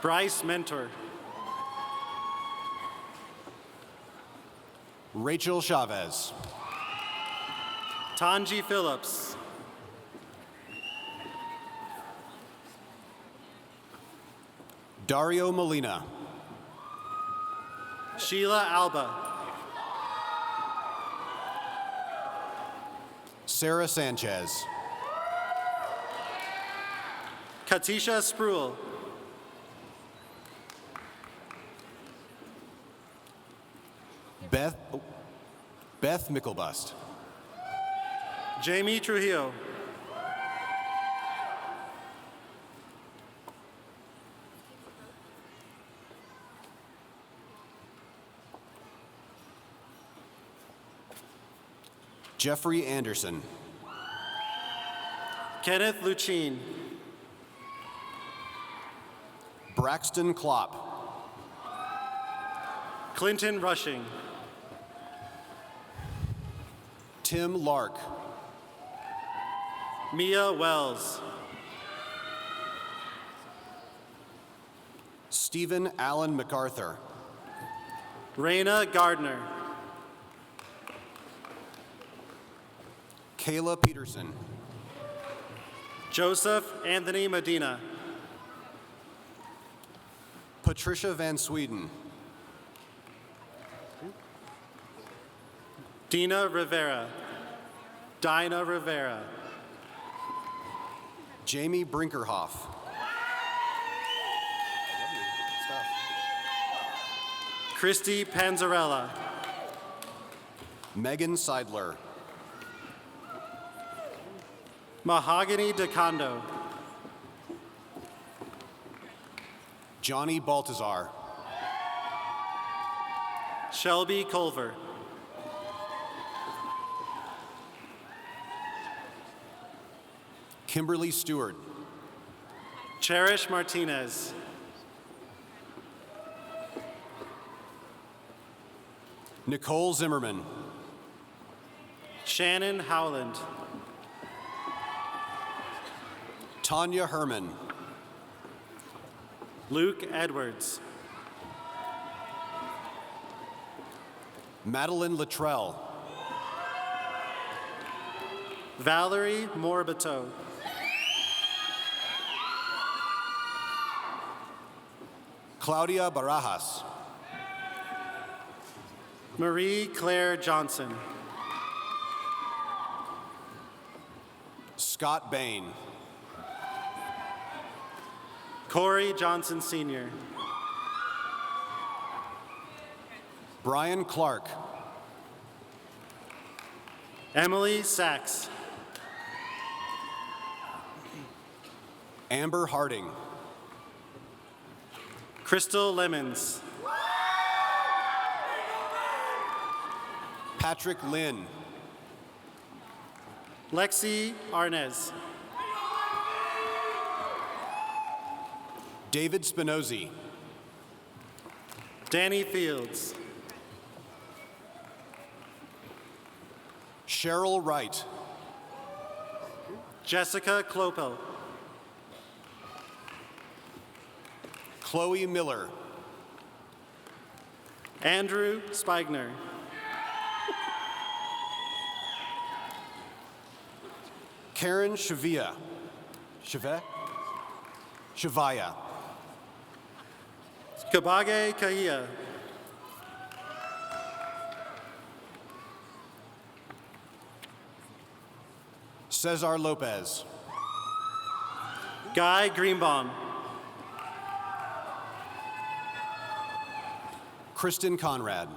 Bryce Mentor. Rachel Chavez. Tanji Phillips. Dario Molina. Sheila Alba. Sarah Sanchez. Katisha Spruill. Beth Mickelbust. Jamie Trujillo. Jeffrey Anderson. Kenneth Lucine. Braxton Klopp. Clinton Rushing. Tim Lark. Mia Wells. Stephen Allen MacArthur. Raina Gardner. Kayla Peterson. Joseph Anthony Medina. Patricia Van Sweden. Dinah Rivera. Jamie Brinkerhoff. Christy Panzarella. Megan Seidler. Mahogany DeCondo. Johnny Baltazar. Shelby Culver. Kimberly Stewart. Cherish Martinez. Nicole Zimmerman. Shannon Howland. Tanya Herman. Luke Edwards. Madeline Luttrell. Valerie Morbato. Claudia Barajas. Marie Claire Johnson. Scott Bain. Corey Johnson Sr. Brian Clark. Emily Sachs. Amber Harding. Crystal Lemons. Patrick Lynn. Lexi Arnez. David Spinozzi. Danny Fields. Cheryl Wright. Jessica Clopel. Chloe Miller. Andrew Spigner. Karen Shavia. Shavaya. Kabage Kahia. Cesar Lopez. Guy Greenbaum. Kristen Conrad.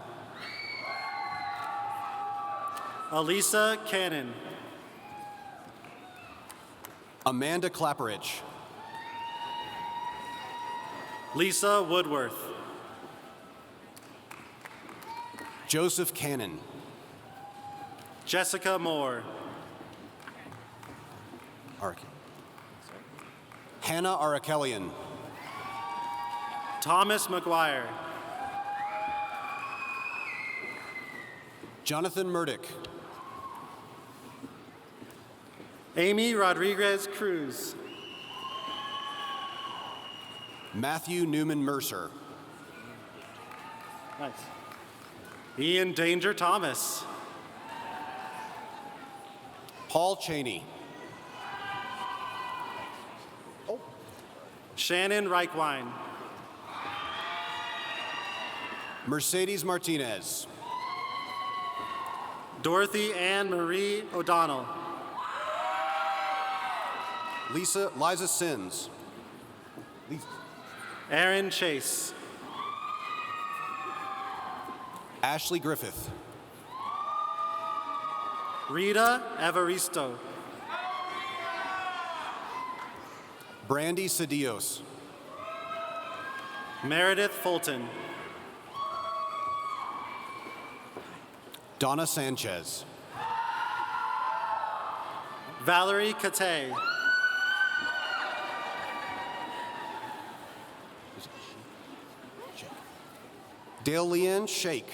Elisa Cannon. Amanda Clapperich. Lisa Woodworth. Joseph Cannon. Jessica Moore. Hannah Arakelian. Thomas McGuire. Jonathan Murdoch. Amy Rodriguez Cruz. Matthew Newman Mercer. Nice. Ian Danger Thomas. Paul Cheney. Shannon Reichwein. Mercedes Martinez. Dorothy Ann Marie O'Donnell. Liza Sins. Aaron Chase. Ashley Griffith. Rita Evaristo. Brandy Cedillos. Meredith Fulton. Donna Sanchez. Valerie Kate. Dale Leanne Shake.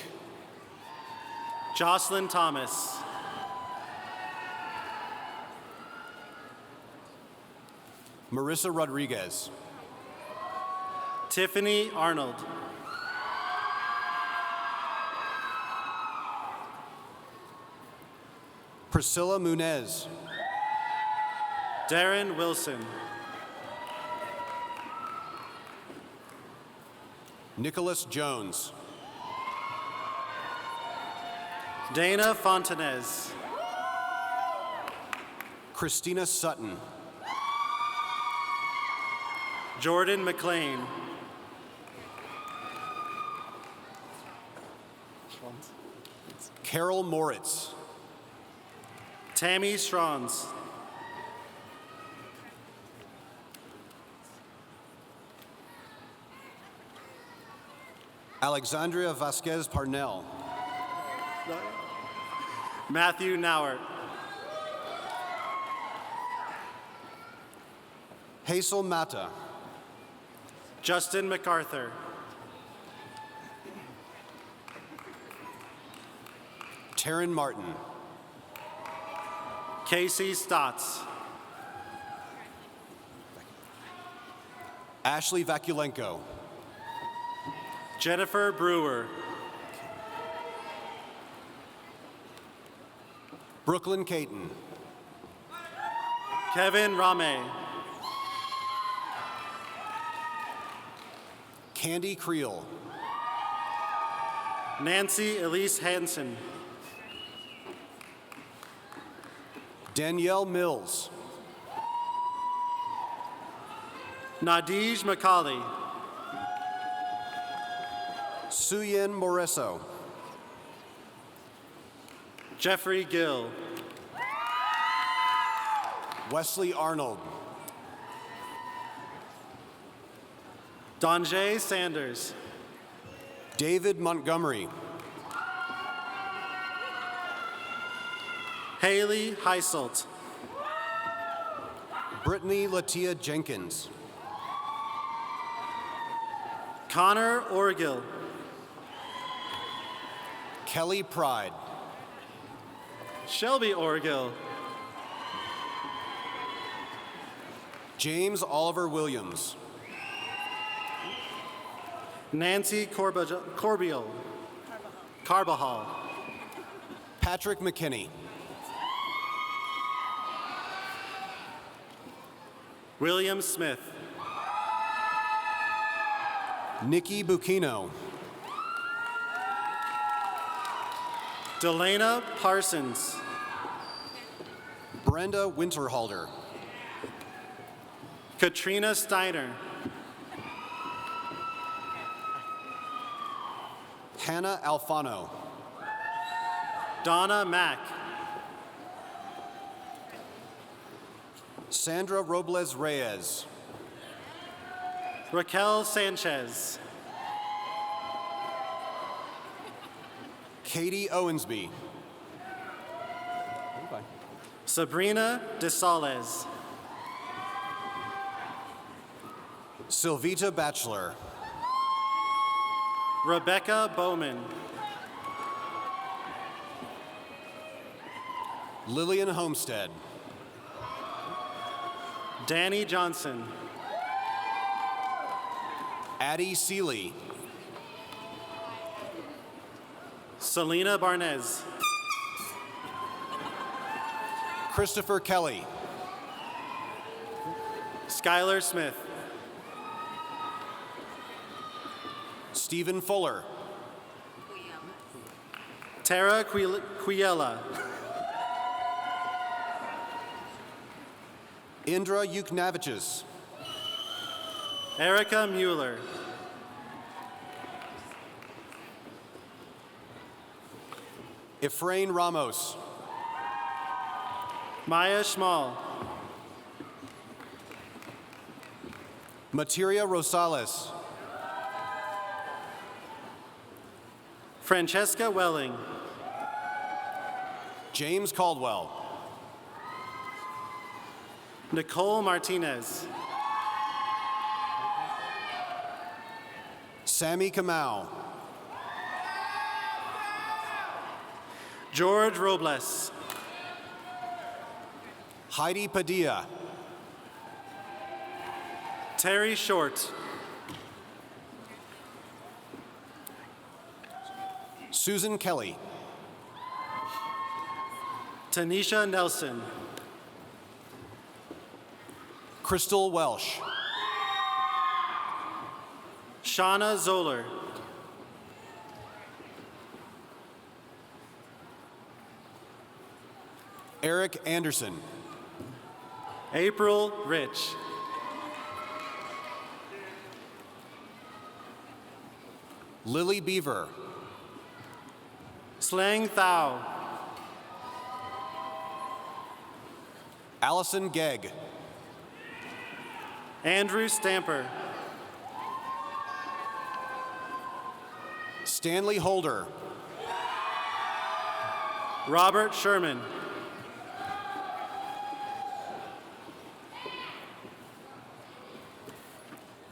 Jocelyn Thomas. Marissa Rodriguez. Tiffany Arnold. Priscilla Munez. Darren Wilson. Nicholas Jones. Dana Fontanez. Christina Sutton. Jordan McLean. Carol Moritz. Tammy Strons. Alexandria Vasquez Parnell. Matthew Nauert. Hazel Mata. Justin MacArthur. Taryn Martin. Casey Stotts. Ashley Vakulenko. Jennifer Brewer. Brooklyn Caton. Kevin Rame. Candy Creel. Nancy Elise Hansen. Danielle Mills. Nadij McCauley. Suyin Moreso. Jeffrey Gill. Wesley Arnold. Donjay Sanders. David Montgomery. Haley Heiselt. Brittany Latia Jenkins. Connor Orgill. Kelly Pride. Shelby Orgill. James Oliver Williams. Nancy Carbajal. Patrick McKinney. William Smith. Nikki Bucchino. Delana Parsons. Brenda Winterhalter. Katrina Steiner. Hannah Alfano. Donna Mack. Sandra Robles Reyes. Raquel Sanchez. Katie Owensby. Sabrina DeSales. Sylvita Bachelor. Rebecca Bowman. Lillian Homestead. Danny Johnson. Addie Seeley. Selena Barnez. Christopher Kelly. Skylar Smith. Stephen Fuller. Tara Quiella. Indra Yuknaviches. Erica Mueller. Efrain Ramos. Maya Schmall. Materia Rosales. Francesca Welling. James Caldwell. Nicole Martinez. Sammy Kamau. George Robles. Heidi Padilla. Terry Short. Susan Kelly. Tanisha Nelson. Crystal Welsh. Shauna Zoller. Eric Anderson. April Rich. Lily Beaver. Slang Thao. Allison Gegg. Andrew Stamper. Stanley Holder. Robert Sherman.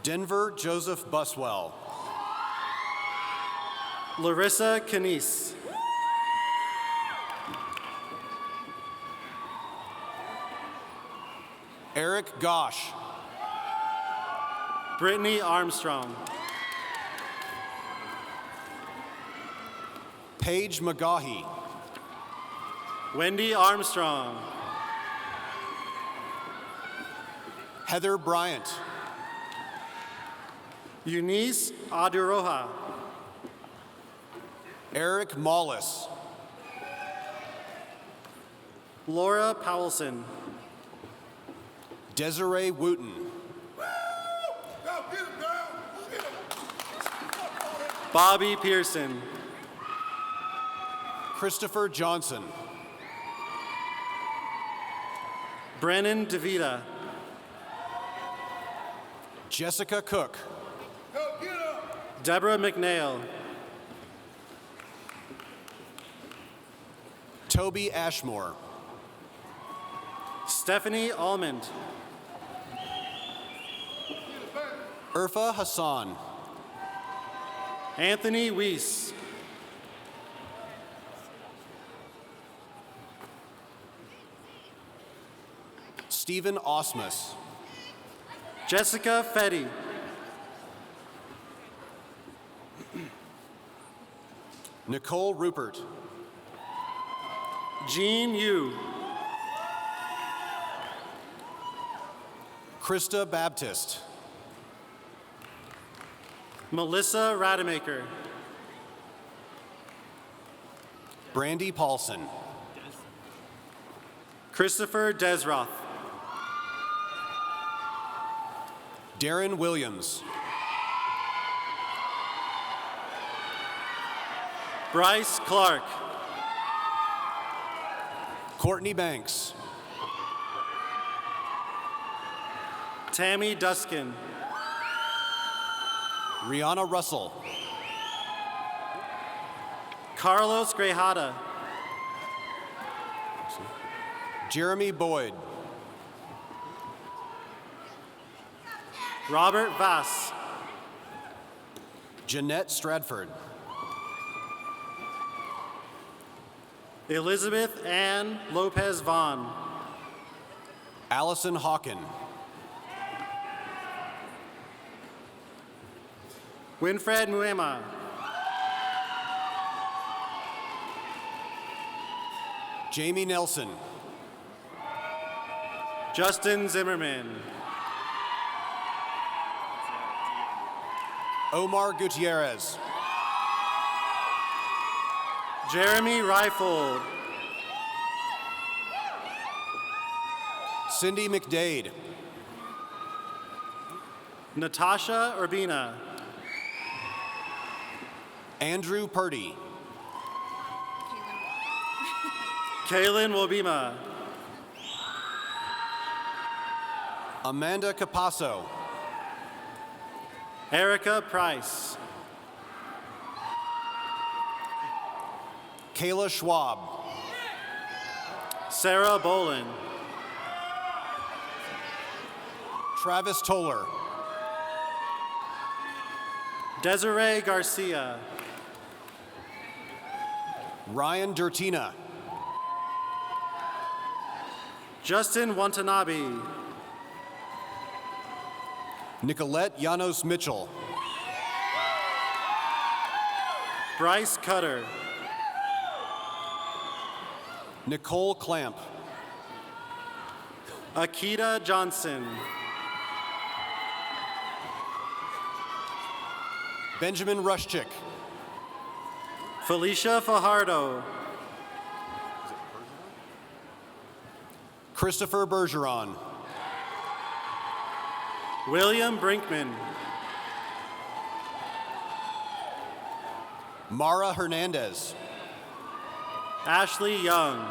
Denver Joseph Buswell. Larissa Canise. Eric Gosh. Brittany Armstrong. Paige McGaughy. Wendy Armstrong. Heather Bryant. Eunice Aduroha. Eric Mollis. Laura Powelson. Desiree Wooten. Bobby Pearson. Christopher Johnson. Brennan DeVita. Jessica Cook. Deborah McNeil. Toby Ashmore. Stephanie Almond. Urfa Hassan. Anthony Weiss. Stephen Osmus. Jessica Fetty. Nicole Rupert. Jean Yu. Krista Baptist. Melissa Rademacher. Brandy Paulson. Christopher Desroth. Darren Williams. Bryce Clark. Courtney Banks. Tammy Duskin. Rihanna Russell. Carlos Grajada. Jeremy Boyd. Robert Vass. Jeanette Stradford. Elizabeth Ann Lopez Vaughn. Allison Hawken. Winfred Muema. Jamie Nelson. Justin Zimmerman. Omar Gutierrez. Jeremy Reifold. Cindy McDade. Natasha Urbina. Andrew Purdy. Kaylin Wobima. Amanda Capasso. Erica Price. Kayla Schwab. Sarah Bolin. Travis Toller. Desiree Garcia. Ryan Dertina. Justin Watanabe. Nicolette Janos Mitchell. Bryce Cutter. Nicole Clamp. Akita Johnson. Benjamin Rushchick. Felicia Fajardo. Christopher Bergeron. William Brinkman. Mara Hernandez. Ashley Young.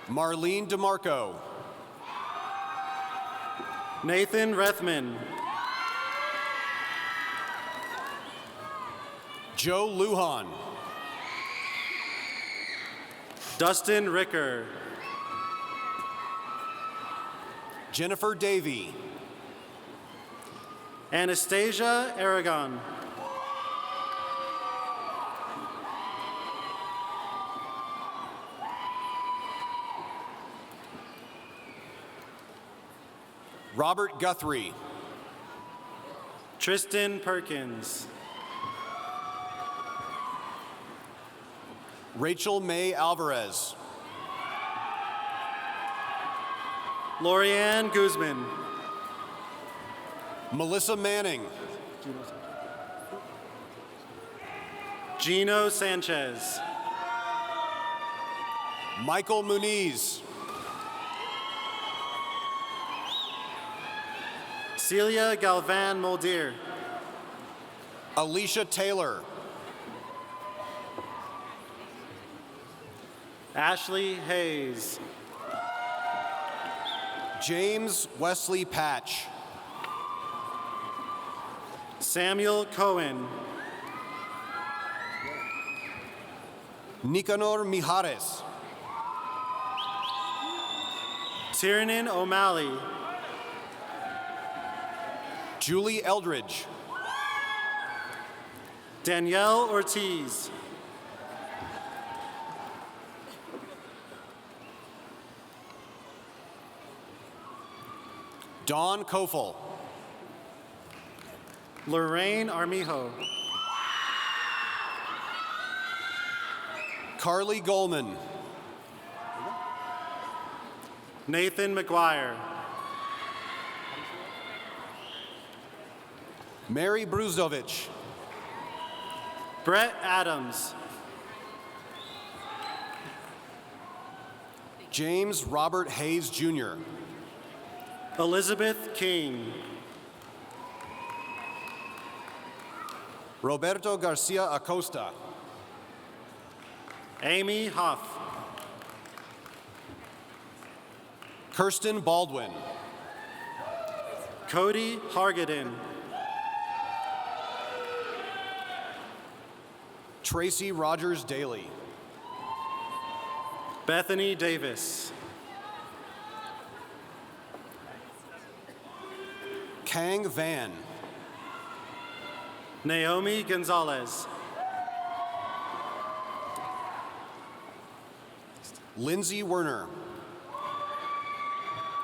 Marlene DeMarco. Nathan Rethman. Joe Lujan. Dustin Ricker. Jennifer Davey. Anastasia Aragon. Robert Guthrie. Tristan Perkins. Rachel May Alvarez. Lorianne Guzman. Melissa Manning. Gino Sanchez. Michael Muniz. Celia Galvan Moldier. Alicia Taylor. Ashley Hayes. James Wesley Patch. Samuel Cohen. Nicanor Mijares. Tiernan O'Malley. Julie Eldridge. Danielle Ortiz. Dawn Kofel. Lorraine Armijo. Carly Goldman. Nathan McGuire. Mary Bruzdovich. Brett Adams. James Robert Hayes Jr. Elizabeth King. Roberto Garcia Acosta. Amy Huff. Kirsten Baldwin. Cody Hargadon. Tracy Rogers Daly. Bethany Davis. Kang Van. Naomi Gonzalez. Lindsay Werner.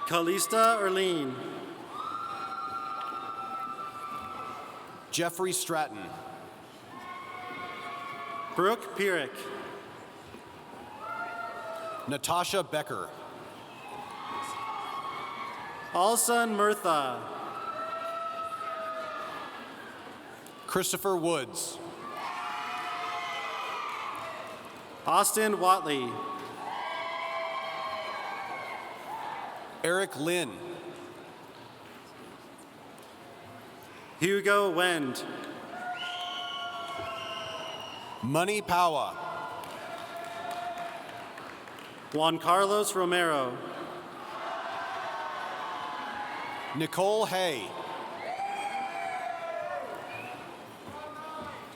Kalista Erlene. Jeffrey Stratton. Brooke Pierrick. Natasha Becker. Alson Murtha. Christopher Woods. Austin Watley. Eric Lynn. Hugo Wend. Money Powa. Juan Carlos Romero. Nicole Hay.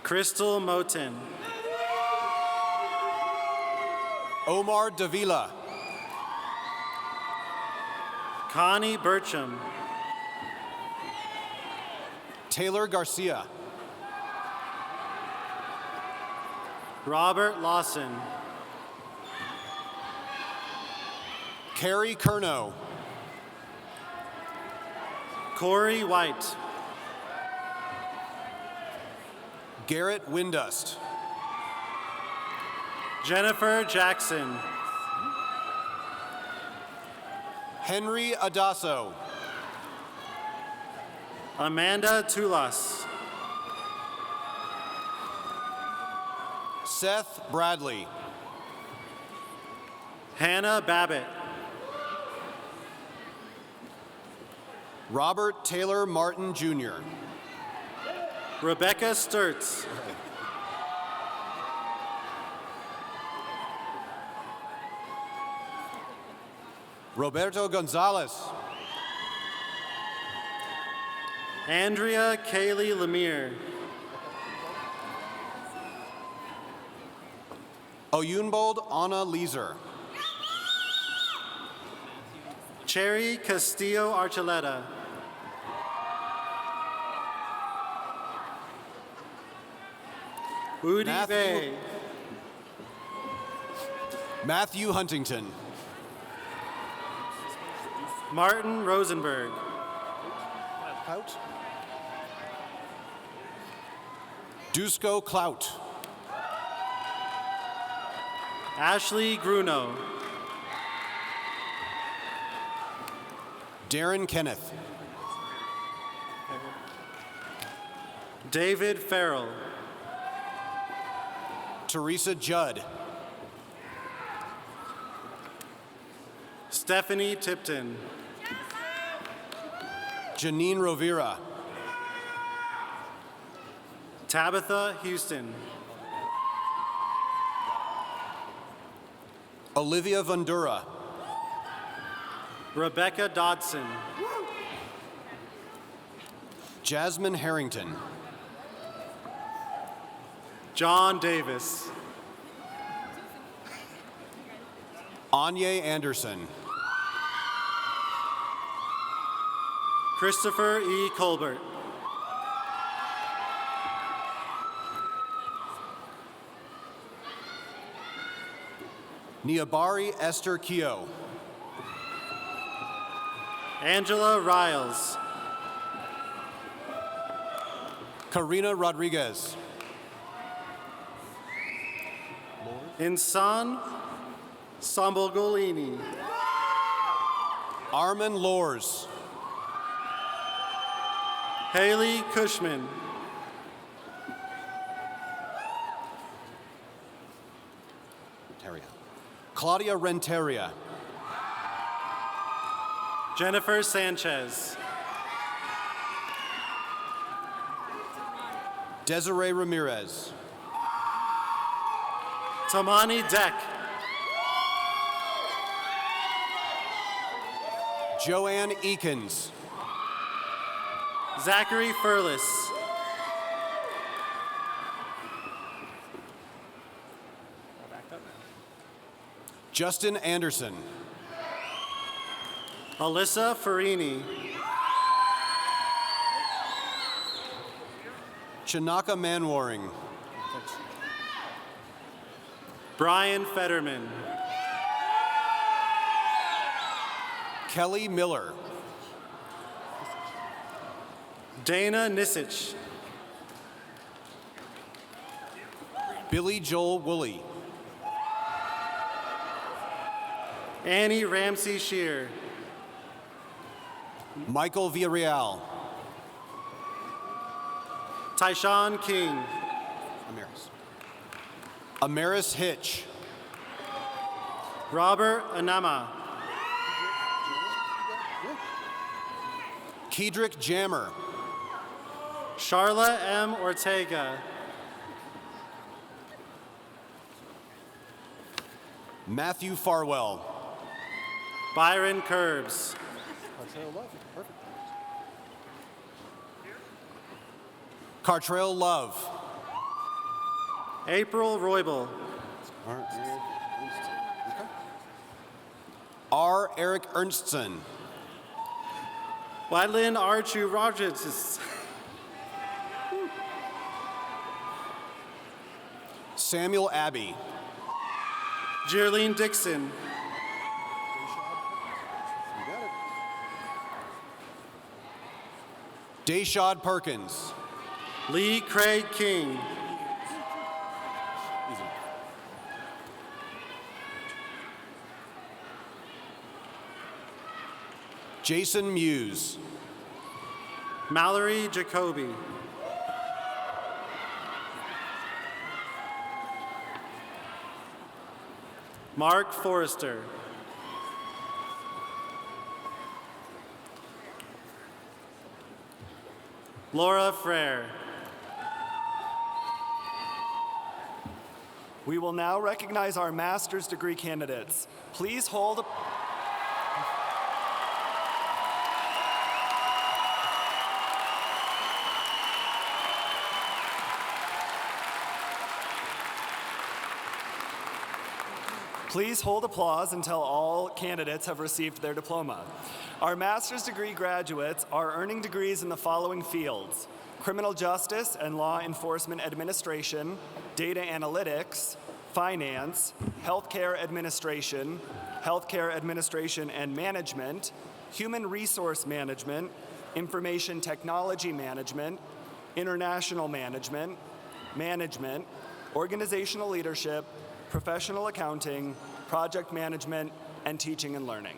Crystal Moten. Omar Davila. Connie Burcham. Taylor Garcia. Robert Lawson. Carrie Kerno. Corey White. Garrett Windust. Jennifer Jackson. Henry Adasso. Amanda Tulas. Seth Bradley. Hannah Babbitt. Robert Taylor Martin Jr. Rebecca Sturts. Roberto Gonzalez. Andrea Kaylee Lemire. Oyunbold Anna Leeser. Cherry Castillo Archuleta. Udi Bay. Matthew Huntington. Martin Rosenberg. Clout. Dusko Clout. Ashley Gruno. Darren Kenneth. David Farrell. Teresa Judd. Stephanie Tipton. Janine Rovira. Tabitha Houston. Olivia Vandura. Rebecca Dodson. Jasmine Harrington. John Davis. Anya Anderson. Christopher E. Colbert. Niabari Esther Keogh. Angela Riles. Karina Rodriguez. Insan Sambolgolini. Armin Lors. Haley Cushman. Claudia Renteria. Jennifer Sanchez. Desiree Ramirez. Tamani Deck. Joanne Eakins. Zachary Furlis. Justin Anderson. Alyssa Farini. Chinaka Manwaring. Brian Fetterman. Kelly Miller. Dana Nisich. Billy Joel Woolley. Annie Ramsey Shear. Michael Villarreal. Tyshawn King. Amaris Hitch. Robert Anama. Kedrick Jammer. Charla M. Ortega. Matthew Farwell. Byron Curbs. Cartrell Love. April Roybal. R. Eric Ernstson. Wadlin Archu Rogers. Samuel Abbey. Jerlene Dixon. Dayshad Perkins. Lee Craig King. Jason Muse. Mallory Jacoby. Mark Forrester. Laura Frere. We will now recognize our master's degree candidates. Please hold. Please hold applause until all candidates have received their diploma. Our master's degree graduates are earning degrees in the following fields: criminal justice and law enforcement administration, data analytics, finance, healthcare administration and management, human resource management, information technology management, international management, organizational leadership, professional accounting, project management, and teaching and learning.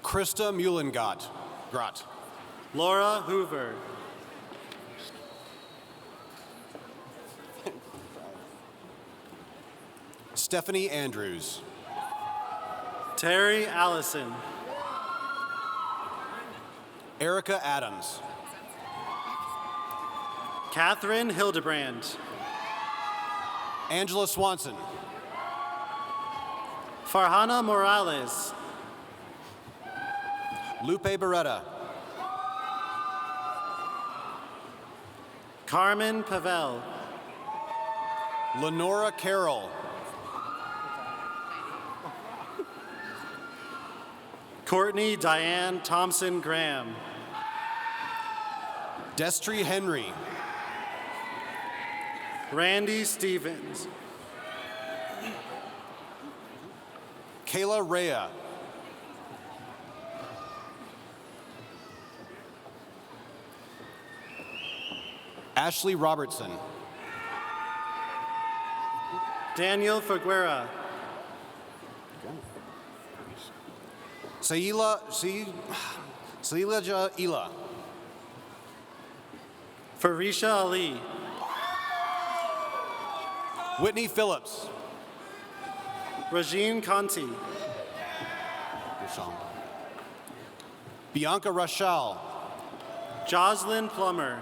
Krista Meulengracht. Laura Hoover. Stephanie Andrews. Terry Allison. Erica Adams. Catherine Hildebrand. Angela Swanson. Farhana Morales. Lupe Beretta. Carmen Pavel. Lenora Carroll. Courtney Diane Thompson Graham. Destry Henry. Randy Stevens. Kayla Rea. Ashley Robertson. Daniel Figuera. Salilaja Ila. Farisha Ali. Whitney Phillips. Regine Conti. Bianca Rashal. Jocelyn Plummer.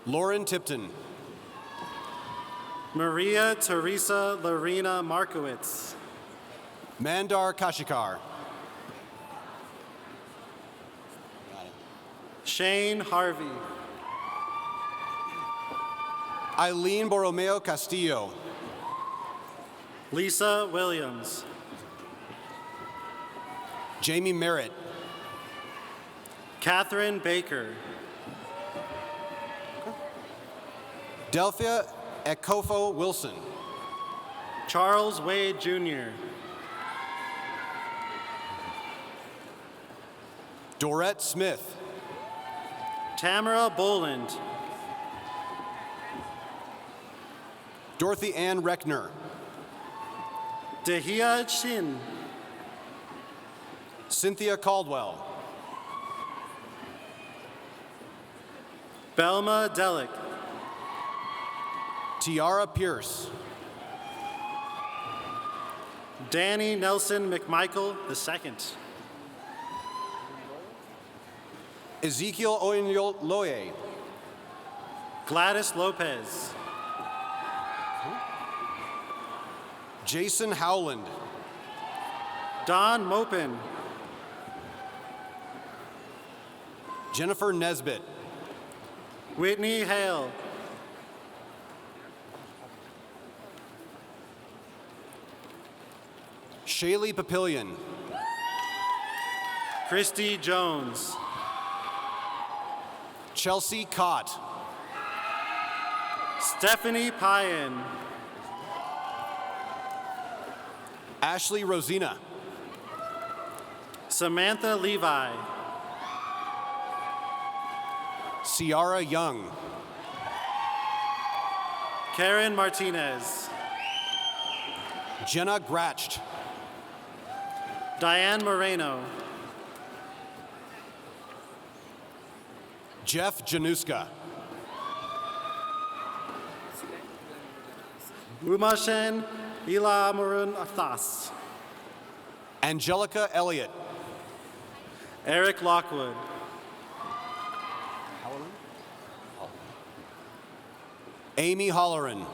Lauren Tipton. Maria Teresa Lorena Markowitz. Mandar Kashikar. Shane Harvey. Eileen Borromeo Castillo. Lisa Williams. Jamie Merritt. Catherine Baker. Delphia Ekofo Wilson. Charles Wade Jr. Dorette Smith. Tamara Boland. Dorothy Ann Reckner. Dehia Shin. Cynthia Caldwell. Belma Delic. Tiara Pierce. Danny Nelson McMichael II. Ezekiel Oyinloye. Gladys Lopez. Jason Howland. Don Mopin. Jennifer Nesbitt. Whitney Hale. Shaylee Papillion. Christy Jones. Chelsea Cott. Stephanie Payan. Ashley Rosina. Samantha Levi. Ciara Young. Karen Martinez. Jenna Gratcht. Diane Moreno. Jeff Januska. Umashen Ila Murun Athas. Angelica Elliott. Eric Lockwood. Amy Holleran.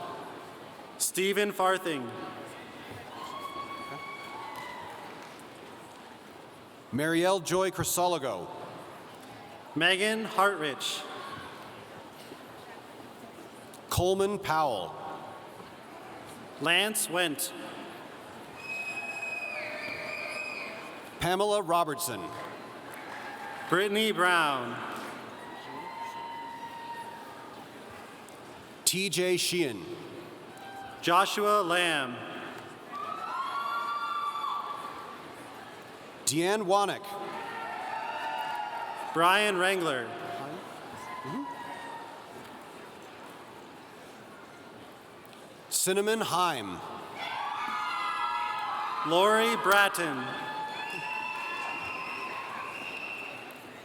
Stephen Farthing. Marielle Joy Crisologo. Megan Hartrich. Coleman Powell. Lance Wendt. Pamela Robertson. Brittany Brown. TJ Sheehan. Joshua Lamb. Deanne Wannick. Brian Wrangler. Cinnamon Heim. Lori Bratton.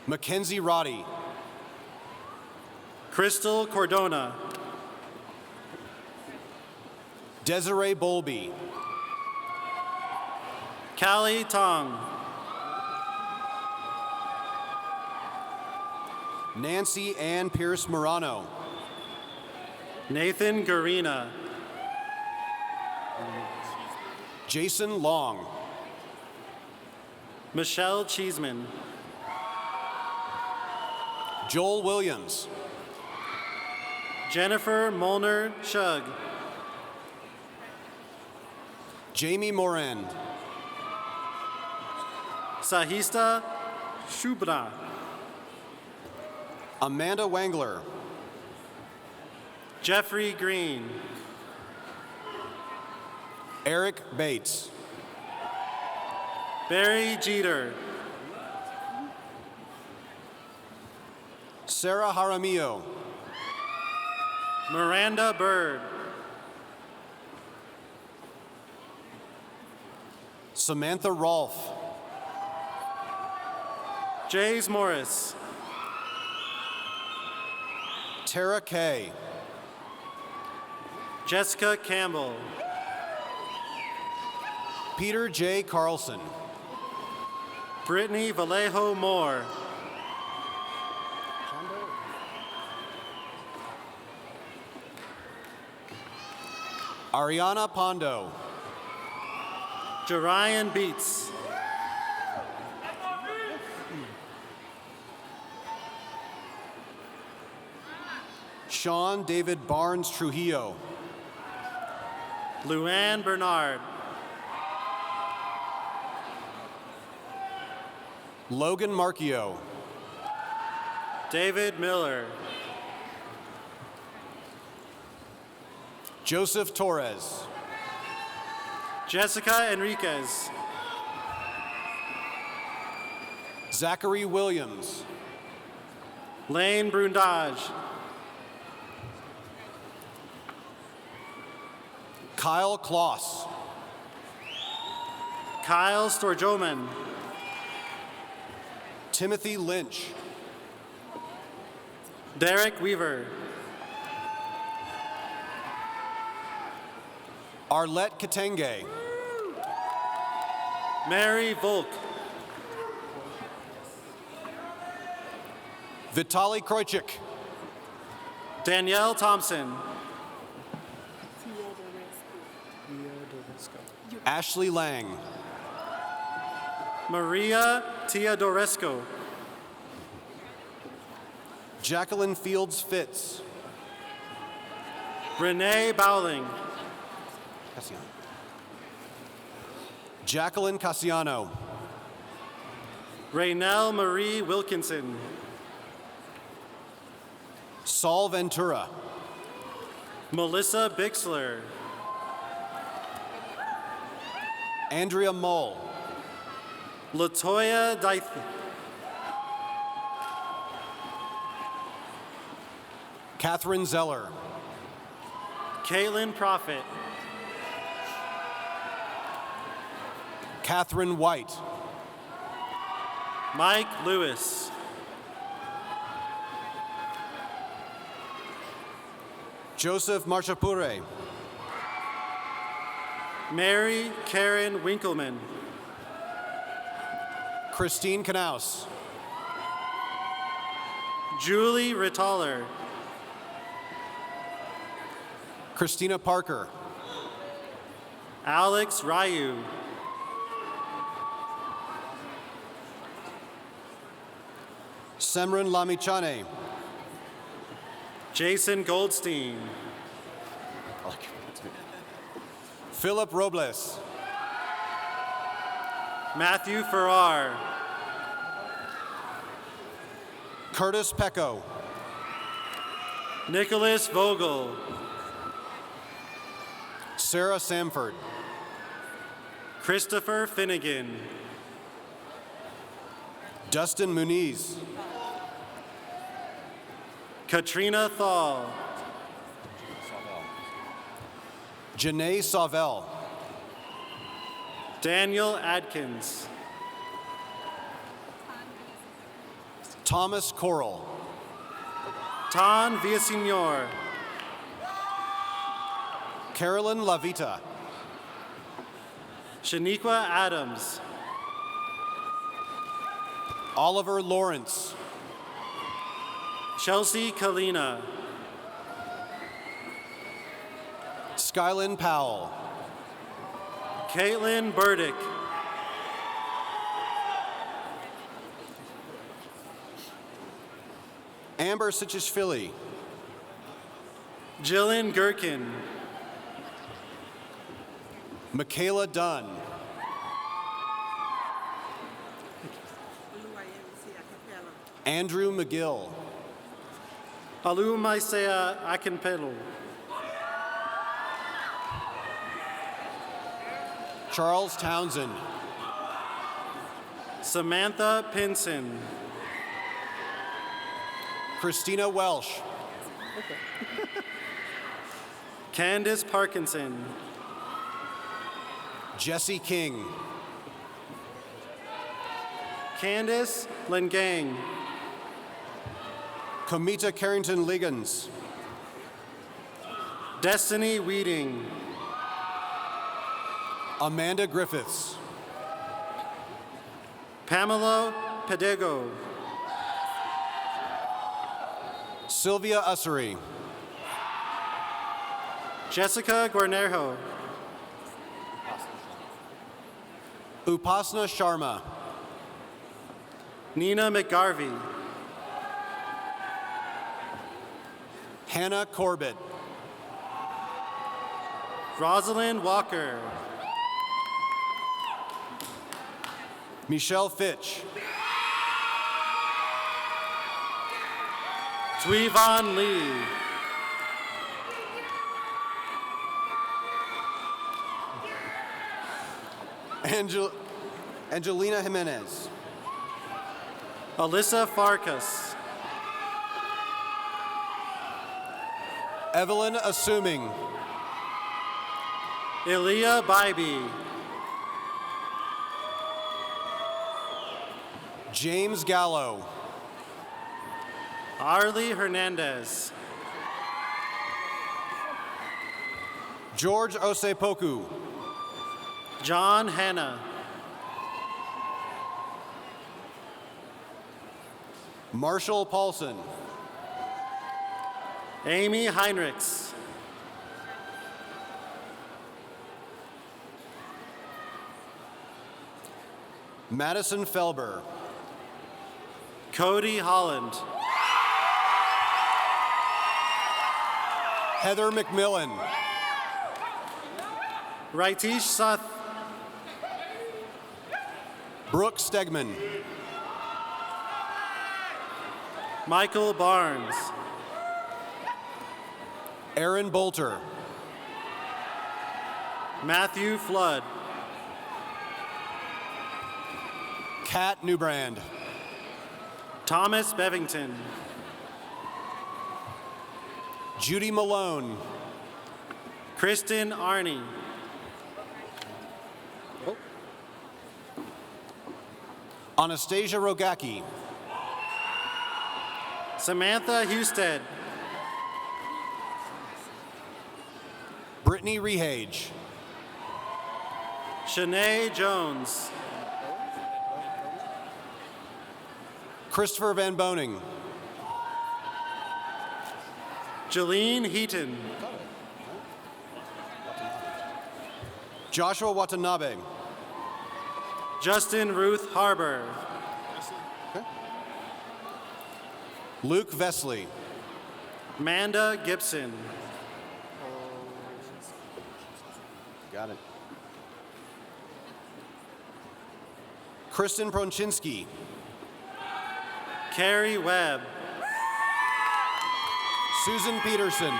Mackenzie Roddy. Crystal Cordona. Desiree Bolby. Callie Tong. Nancy Ann Pierce Morano. Nathan Garina. Jason Long. Michelle Cheeseman. Joel Williams. Jennifer Molnar Shug. Jamie Moran. Sahista Shubra. Amanda Wangler. Jeffrey Green. Eric Bates. Barry Jeter. Sarah Jaramillo. Miranda Bird. Samantha Rolfe. Jays Morris. Tara Kay. Jessica Campbell. Peter J. Carlson. Brittany Vallejo Moore. Ariana Pondo. Jerian Beats. Sean David Barnes Trujillo. Luann Bernard. Logan Marchio. David Miller. Joseph Torres. Jessica Enriquez. Zachary Williams. Lane Brundage. Kyle Kloss. Kyle Storjoman. Timothy Lynch. Derek Weaver. Arlette Katenge. Mary Volk. Vitaly Krojcik. Danielle Thompson. Ashley Lang. Maria Teodorescu. Jacqueline Fields Fitz. Renee Bowling. Jacqueline Cassiano. Raynell Marie Wilkinson. Saul Ventura. Melissa Bixler. Andrea Mull. Latoya Dythe. Catherine Zeller. Caitlin Prophet. Catherine White. Mike Lewis. Joseph Marchapure. Mary Karen Winkleman. Christine Knaus. Julie Rittaler. Christina Parker. Alex Ryu. Semran Lamichane. Jason Goldstein. Philip Robles. Matthew Farrar. Curtis Pecco. Nicholas Vogel. Sarah Samford. Christopher Finnegan. Dustin Muniz. Katrina Thal. Janae Savell. Daniel Adkins. Thomas Coral. Tan Villasenor. Carolyn Lavita. Shaniqua Adams. Oliver Lawrence. Chelsea Kalina. Skylin Powell. Caitlin Burdick. Amber Sichishvili. Jillian Gherkin. Michaela Dunn. Andrew McGill. Alumaisea Akinpelu. Charles Townsend. Samantha Pinson. Christina Welsh. Candace Parkinson. Jesse King. Candace Lengang. Comita Carrington-Liggins. Destiny Weeding. Amanda Griffiths. Pamela Pedego. Sylvia Ussery. Jessica Guarnejo. Upasana Sharma. Nina McGarvey. Hannah Corbett. Rosalind Walker. Michelle Fitch. Tweevon Lee. Angelina Jimenez. Alyssa Farkas. Evelyn Assuming. Elia Bybee. James Gallo. Arlie Hernandez. George Osepoku. John Hanna. Marshall Paulson. Amy Heinrichs. Madison Felber. Cody Holland. Heather McMillan. Raitish Sath. Brooke Stegman. Michael Barnes. Aaron Bolter. Matthew Flood. Kat Newbrand. Thomas Bevington. Judy Malone. Kristen Arney. Anastasia Rogacki. Samantha Husted. Brittany Rehage. Shanae Jones. Christopher Van Boning. Jolene Heaton. Joshua Watanabe. Justin Ruth Harbor. Luke Vesley. Amanda Gibson. Got it. Kristen Pronchinski. Carrie Webb. Susan Peterson.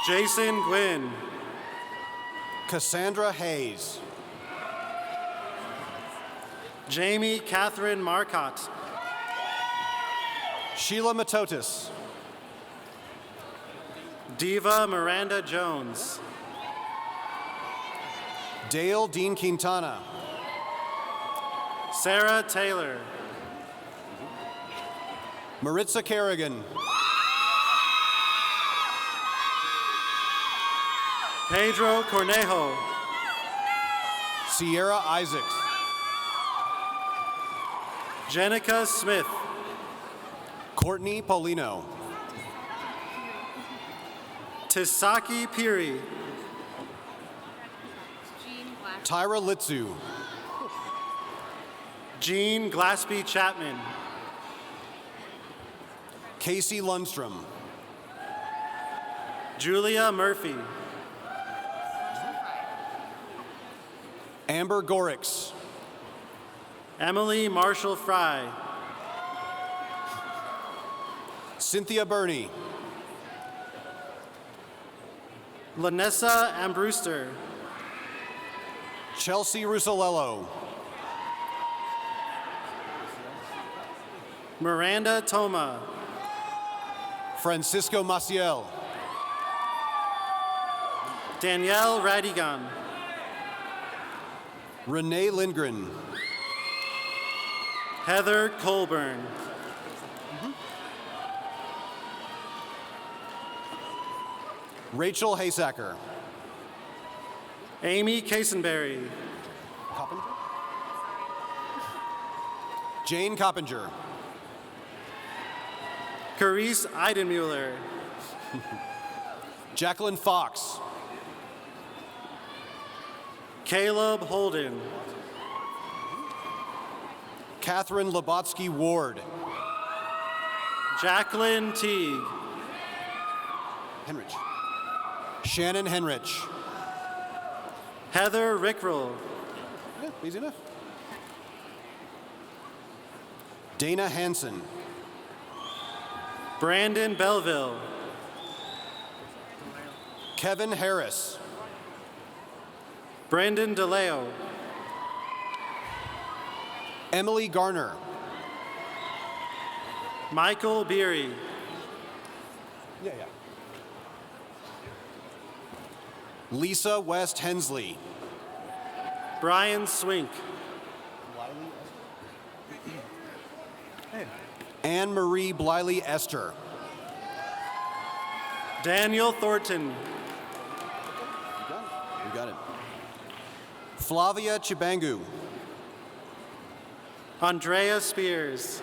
Jason Gwynn. Cassandra Hayes. Jamie Catherine Marcotte. Sheila Matotis. Diva Miranda Jones. Dale Dean Quintana. Sarah Taylor. Maritza Kerrigan. Pedro Cornejo. Sierra Isaacs. Jenica Smith. Courtney Paulino. Tisaki Piri. Tyra Litsu. Jean Glaspie Chapman. Casey Lundstrom. Julia Murphy. Amber Gorix. Emily Marshall Fry. Cynthia Burney. Lanessa Ambruster. Chelsea Rusolello. Miranda Toma. Francisco Maciel. Danielle Radigan. Renee Lindgren. Heather Colburn. Rachel Haysacker. Amy Casenberry. Coppinger? Jane Coppinger. Carice Eidenmuller. Jacqueline Fox. Caleb Holden. Catherine Labotsky Ward. Jacqueline Teague. Henrich. Shannon Henrich. Heather Rickrell. Yeah, easy enough. Dana Hansen. Brandon Belleville. Kevin Harris. Brendan DeLeo. Emily Garner. Michael Beery. Yeah. Lisa West Hensley. Brian Swink. Anne Marie Bliley Esther. Daniel Thornton. You got it. Flavia Chibangu. Andrea Spears.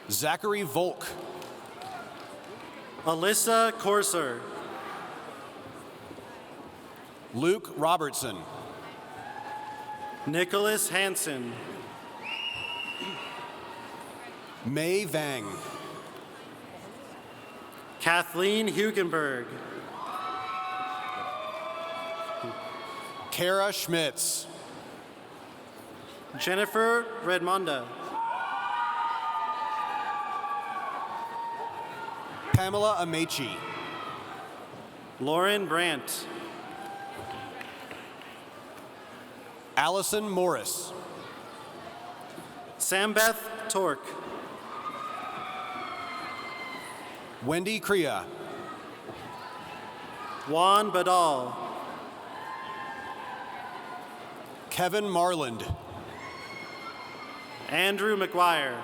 Zachary Volk. Alyssa Corser. Luke Robertson. Nicholas Hansen. May Vang. Kathleen Hugenberg. Kara Schmitz. Jennifer Redmonda. Pamela Amechi. Lauren Brandt. Allison Morris. Sambeth Tork. Wendy Crea. Juan Badal. Kevin Marland. Andrew McGuire.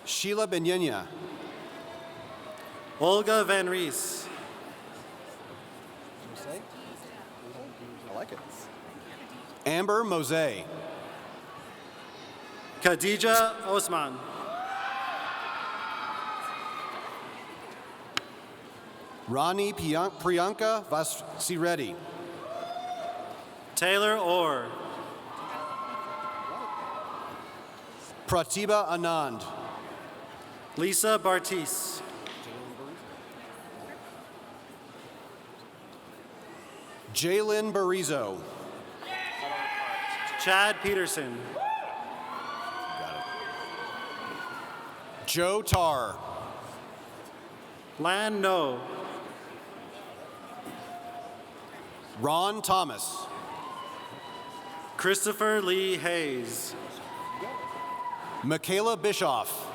Sheila Benyenya. Olga Van Rees. I like it. Amber Mose. Khadija Osman. Rani Priyanka Vasireddy. Taylor Orr. Pratibha Anand. Lisa Bartis. Jalen Barizo. Chad Peterson. Joe Tarr. Lan No. Ron Thomas. Christopher Lee Hayes. Michaela Bischoff.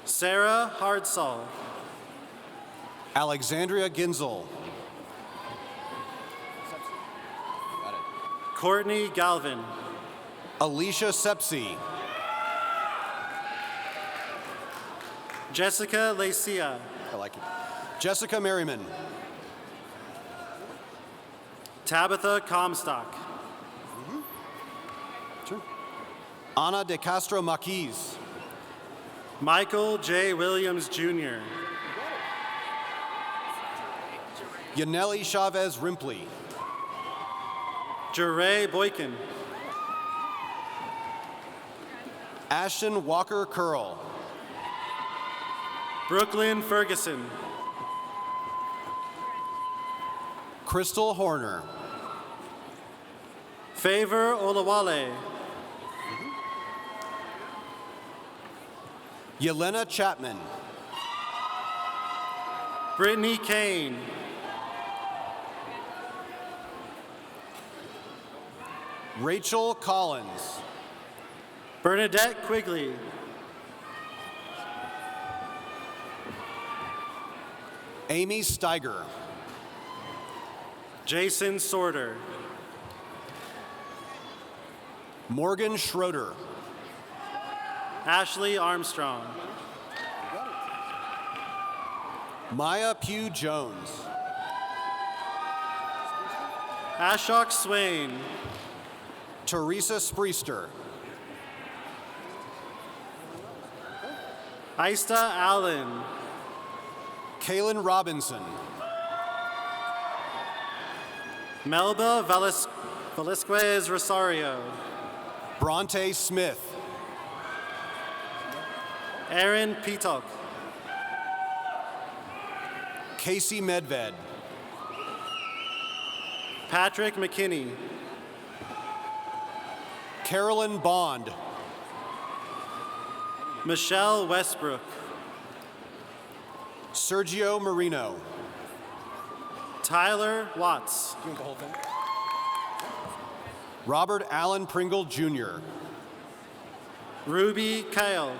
Sarah Hardsall. Alexandria Ginzel. Courtney Galvin. Alicia Sepsi. Jessica Lacia. I like it. Jessica Merriman. Tabitha Comstock. Sure. Ana de Castro Maquis. Michael J. Williams Jr. Yaneli Chavez Rimpley. Jeray Boykin. Ashton Walker Curl. Brooklyn Ferguson. Crystal Horner. Favor Olawale. Yelena Chapman. Brittany Kane. Rachel Collins. Bernadette Quigley. Amy Steiger. Jason Sorter. Morgan Schroeder. Ashley Armstrong. Maya Pugh Jones. Ashok Swain. Teresa Spriester. Aista Allen. Kaylin Robinson. Melba Velasquez Rosario. Bronte Smith. Aaron Pitok. Casey Medved. Patrick McKinney. Carolyn Bond. Michelle Westbrook. Sergio Marino. Tyler Watts. Robert Allen Pringle Jr. Ruby Kyle.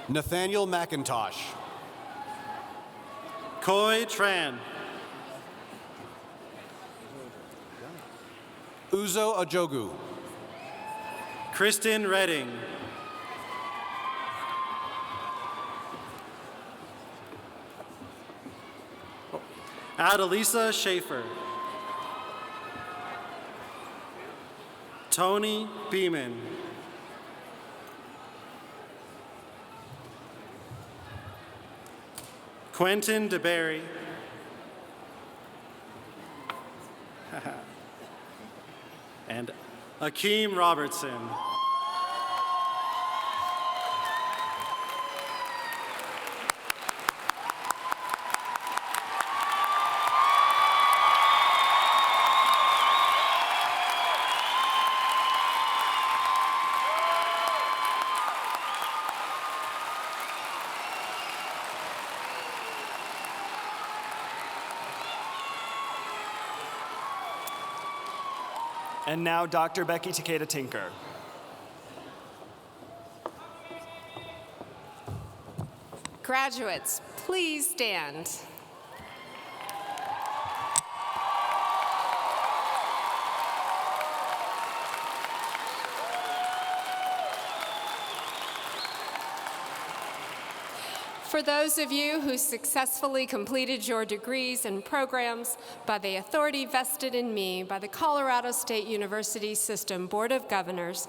Nathaniel McIntosh. Koi Tran. Uzo Ajogu. Kristen Redding. Adelisa Schaefer. Tony Beeman. Quentin DeBerry. And Akeem Robertson. And now Dr. Becky Takeda-Tinker. Graduates, please stand. For those of you who successfully completed your degrees and programs by the authority vested in me by the Colorado State University System Board of Governors,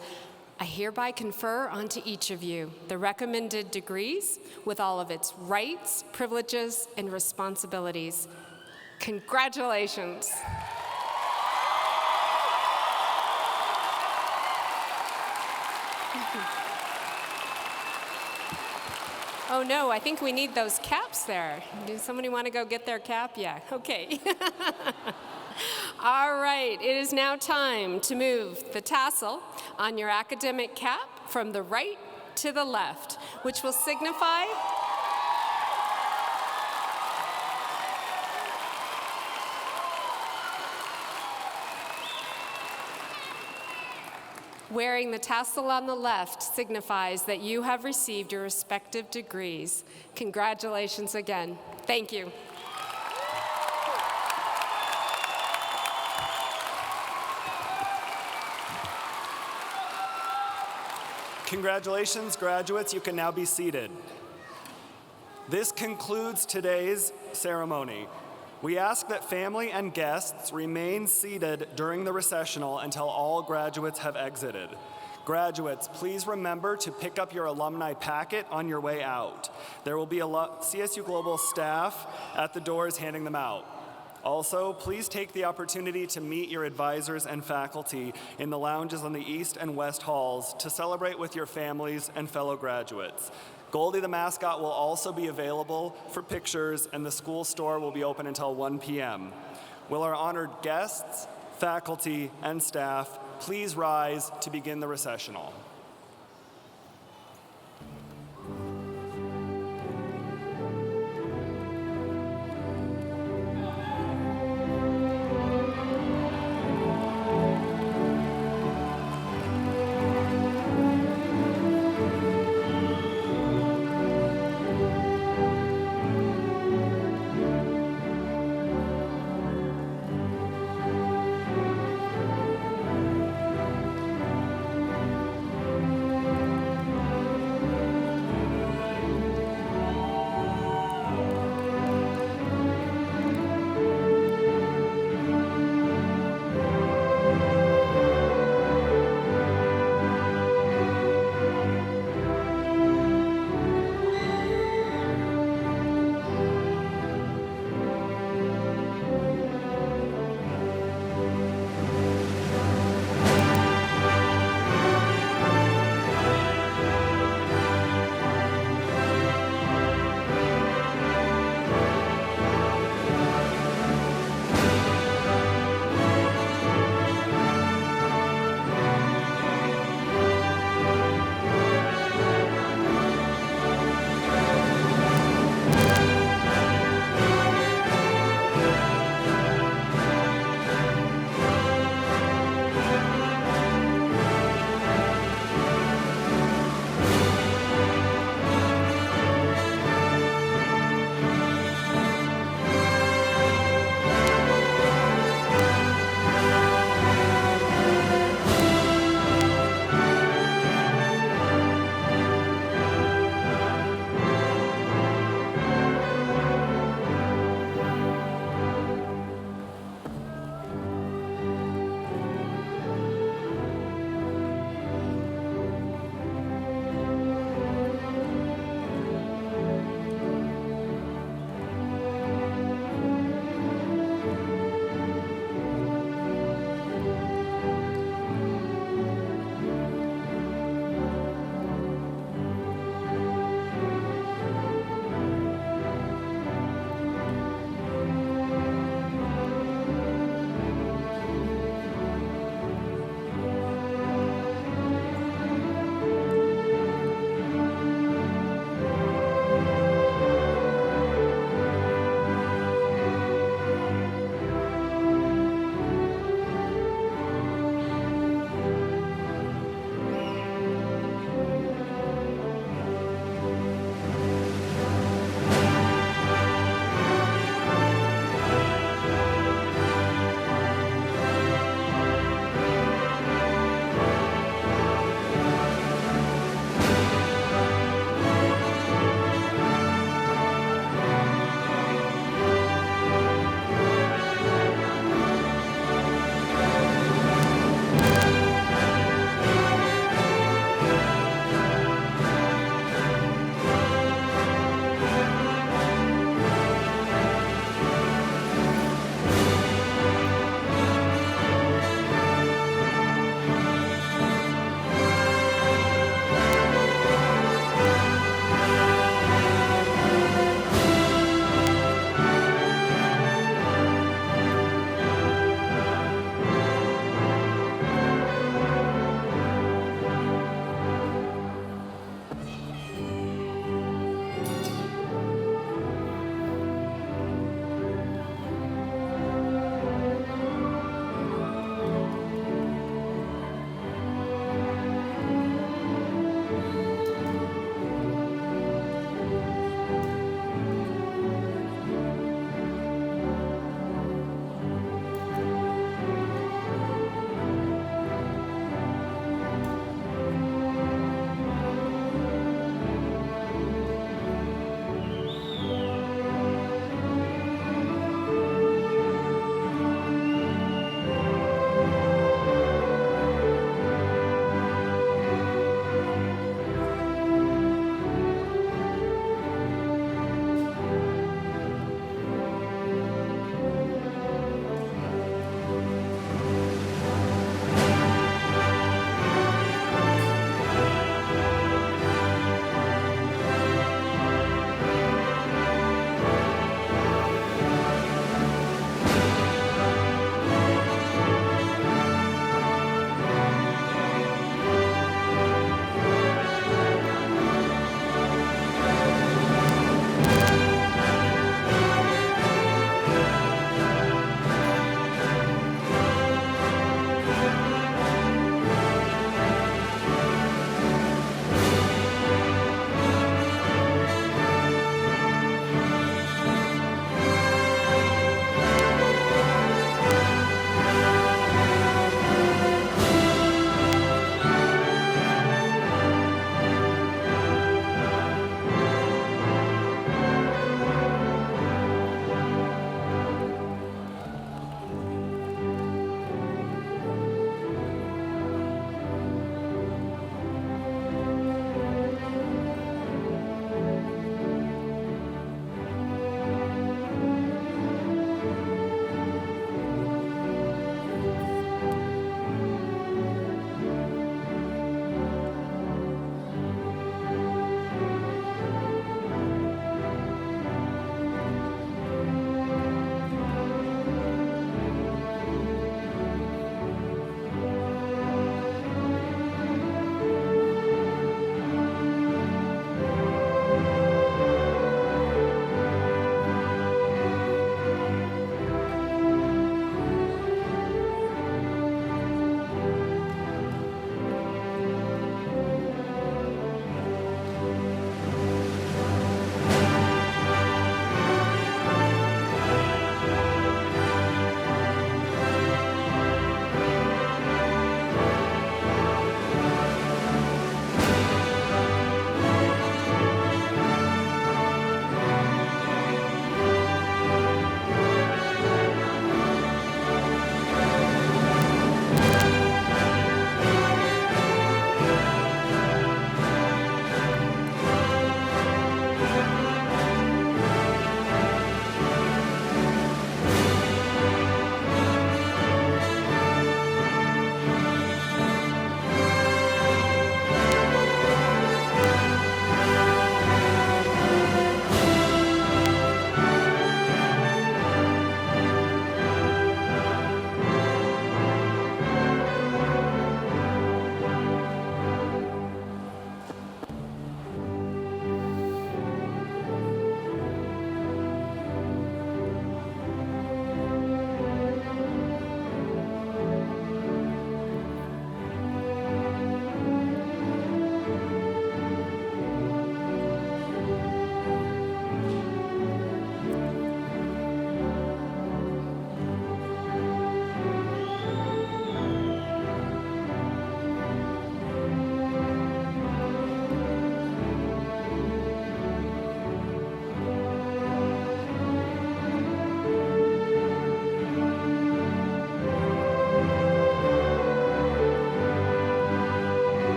I hereby confer onto each of you the recommended degrees with all of its rights, privileges, and responsibilities. Congratulations. Oh no, I think we need those caps there. Does somebody want to go get their cap? Yeah, okay. All right, it is now time to move the tassel on your academic cap from the right to the left, which will signify wearing the tassel on the left signifies that you have received your respective degrees. Congratulations again. Thank you. Congratulations, graduates. You can now be seated. This concludes today's ceremony. We ask that family and guests remain seated during the recessional until all graduates have exited. Graduates, please remember to pick up your alumni packet on your way out. There will be a CSU Global staff at the doors handing them out. Also, please take the opportunity to meet your advisors and faculty in the lounges on the east and west halls to celebrate with your families and fellow graduates. Goldie the mascot will also be available for pictures, and the school store will be open until 1 p.m. Will our honored guests, faculty, and staff please rise to begin the recessional?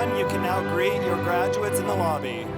everyone, you can now greet your graduates in the lobby.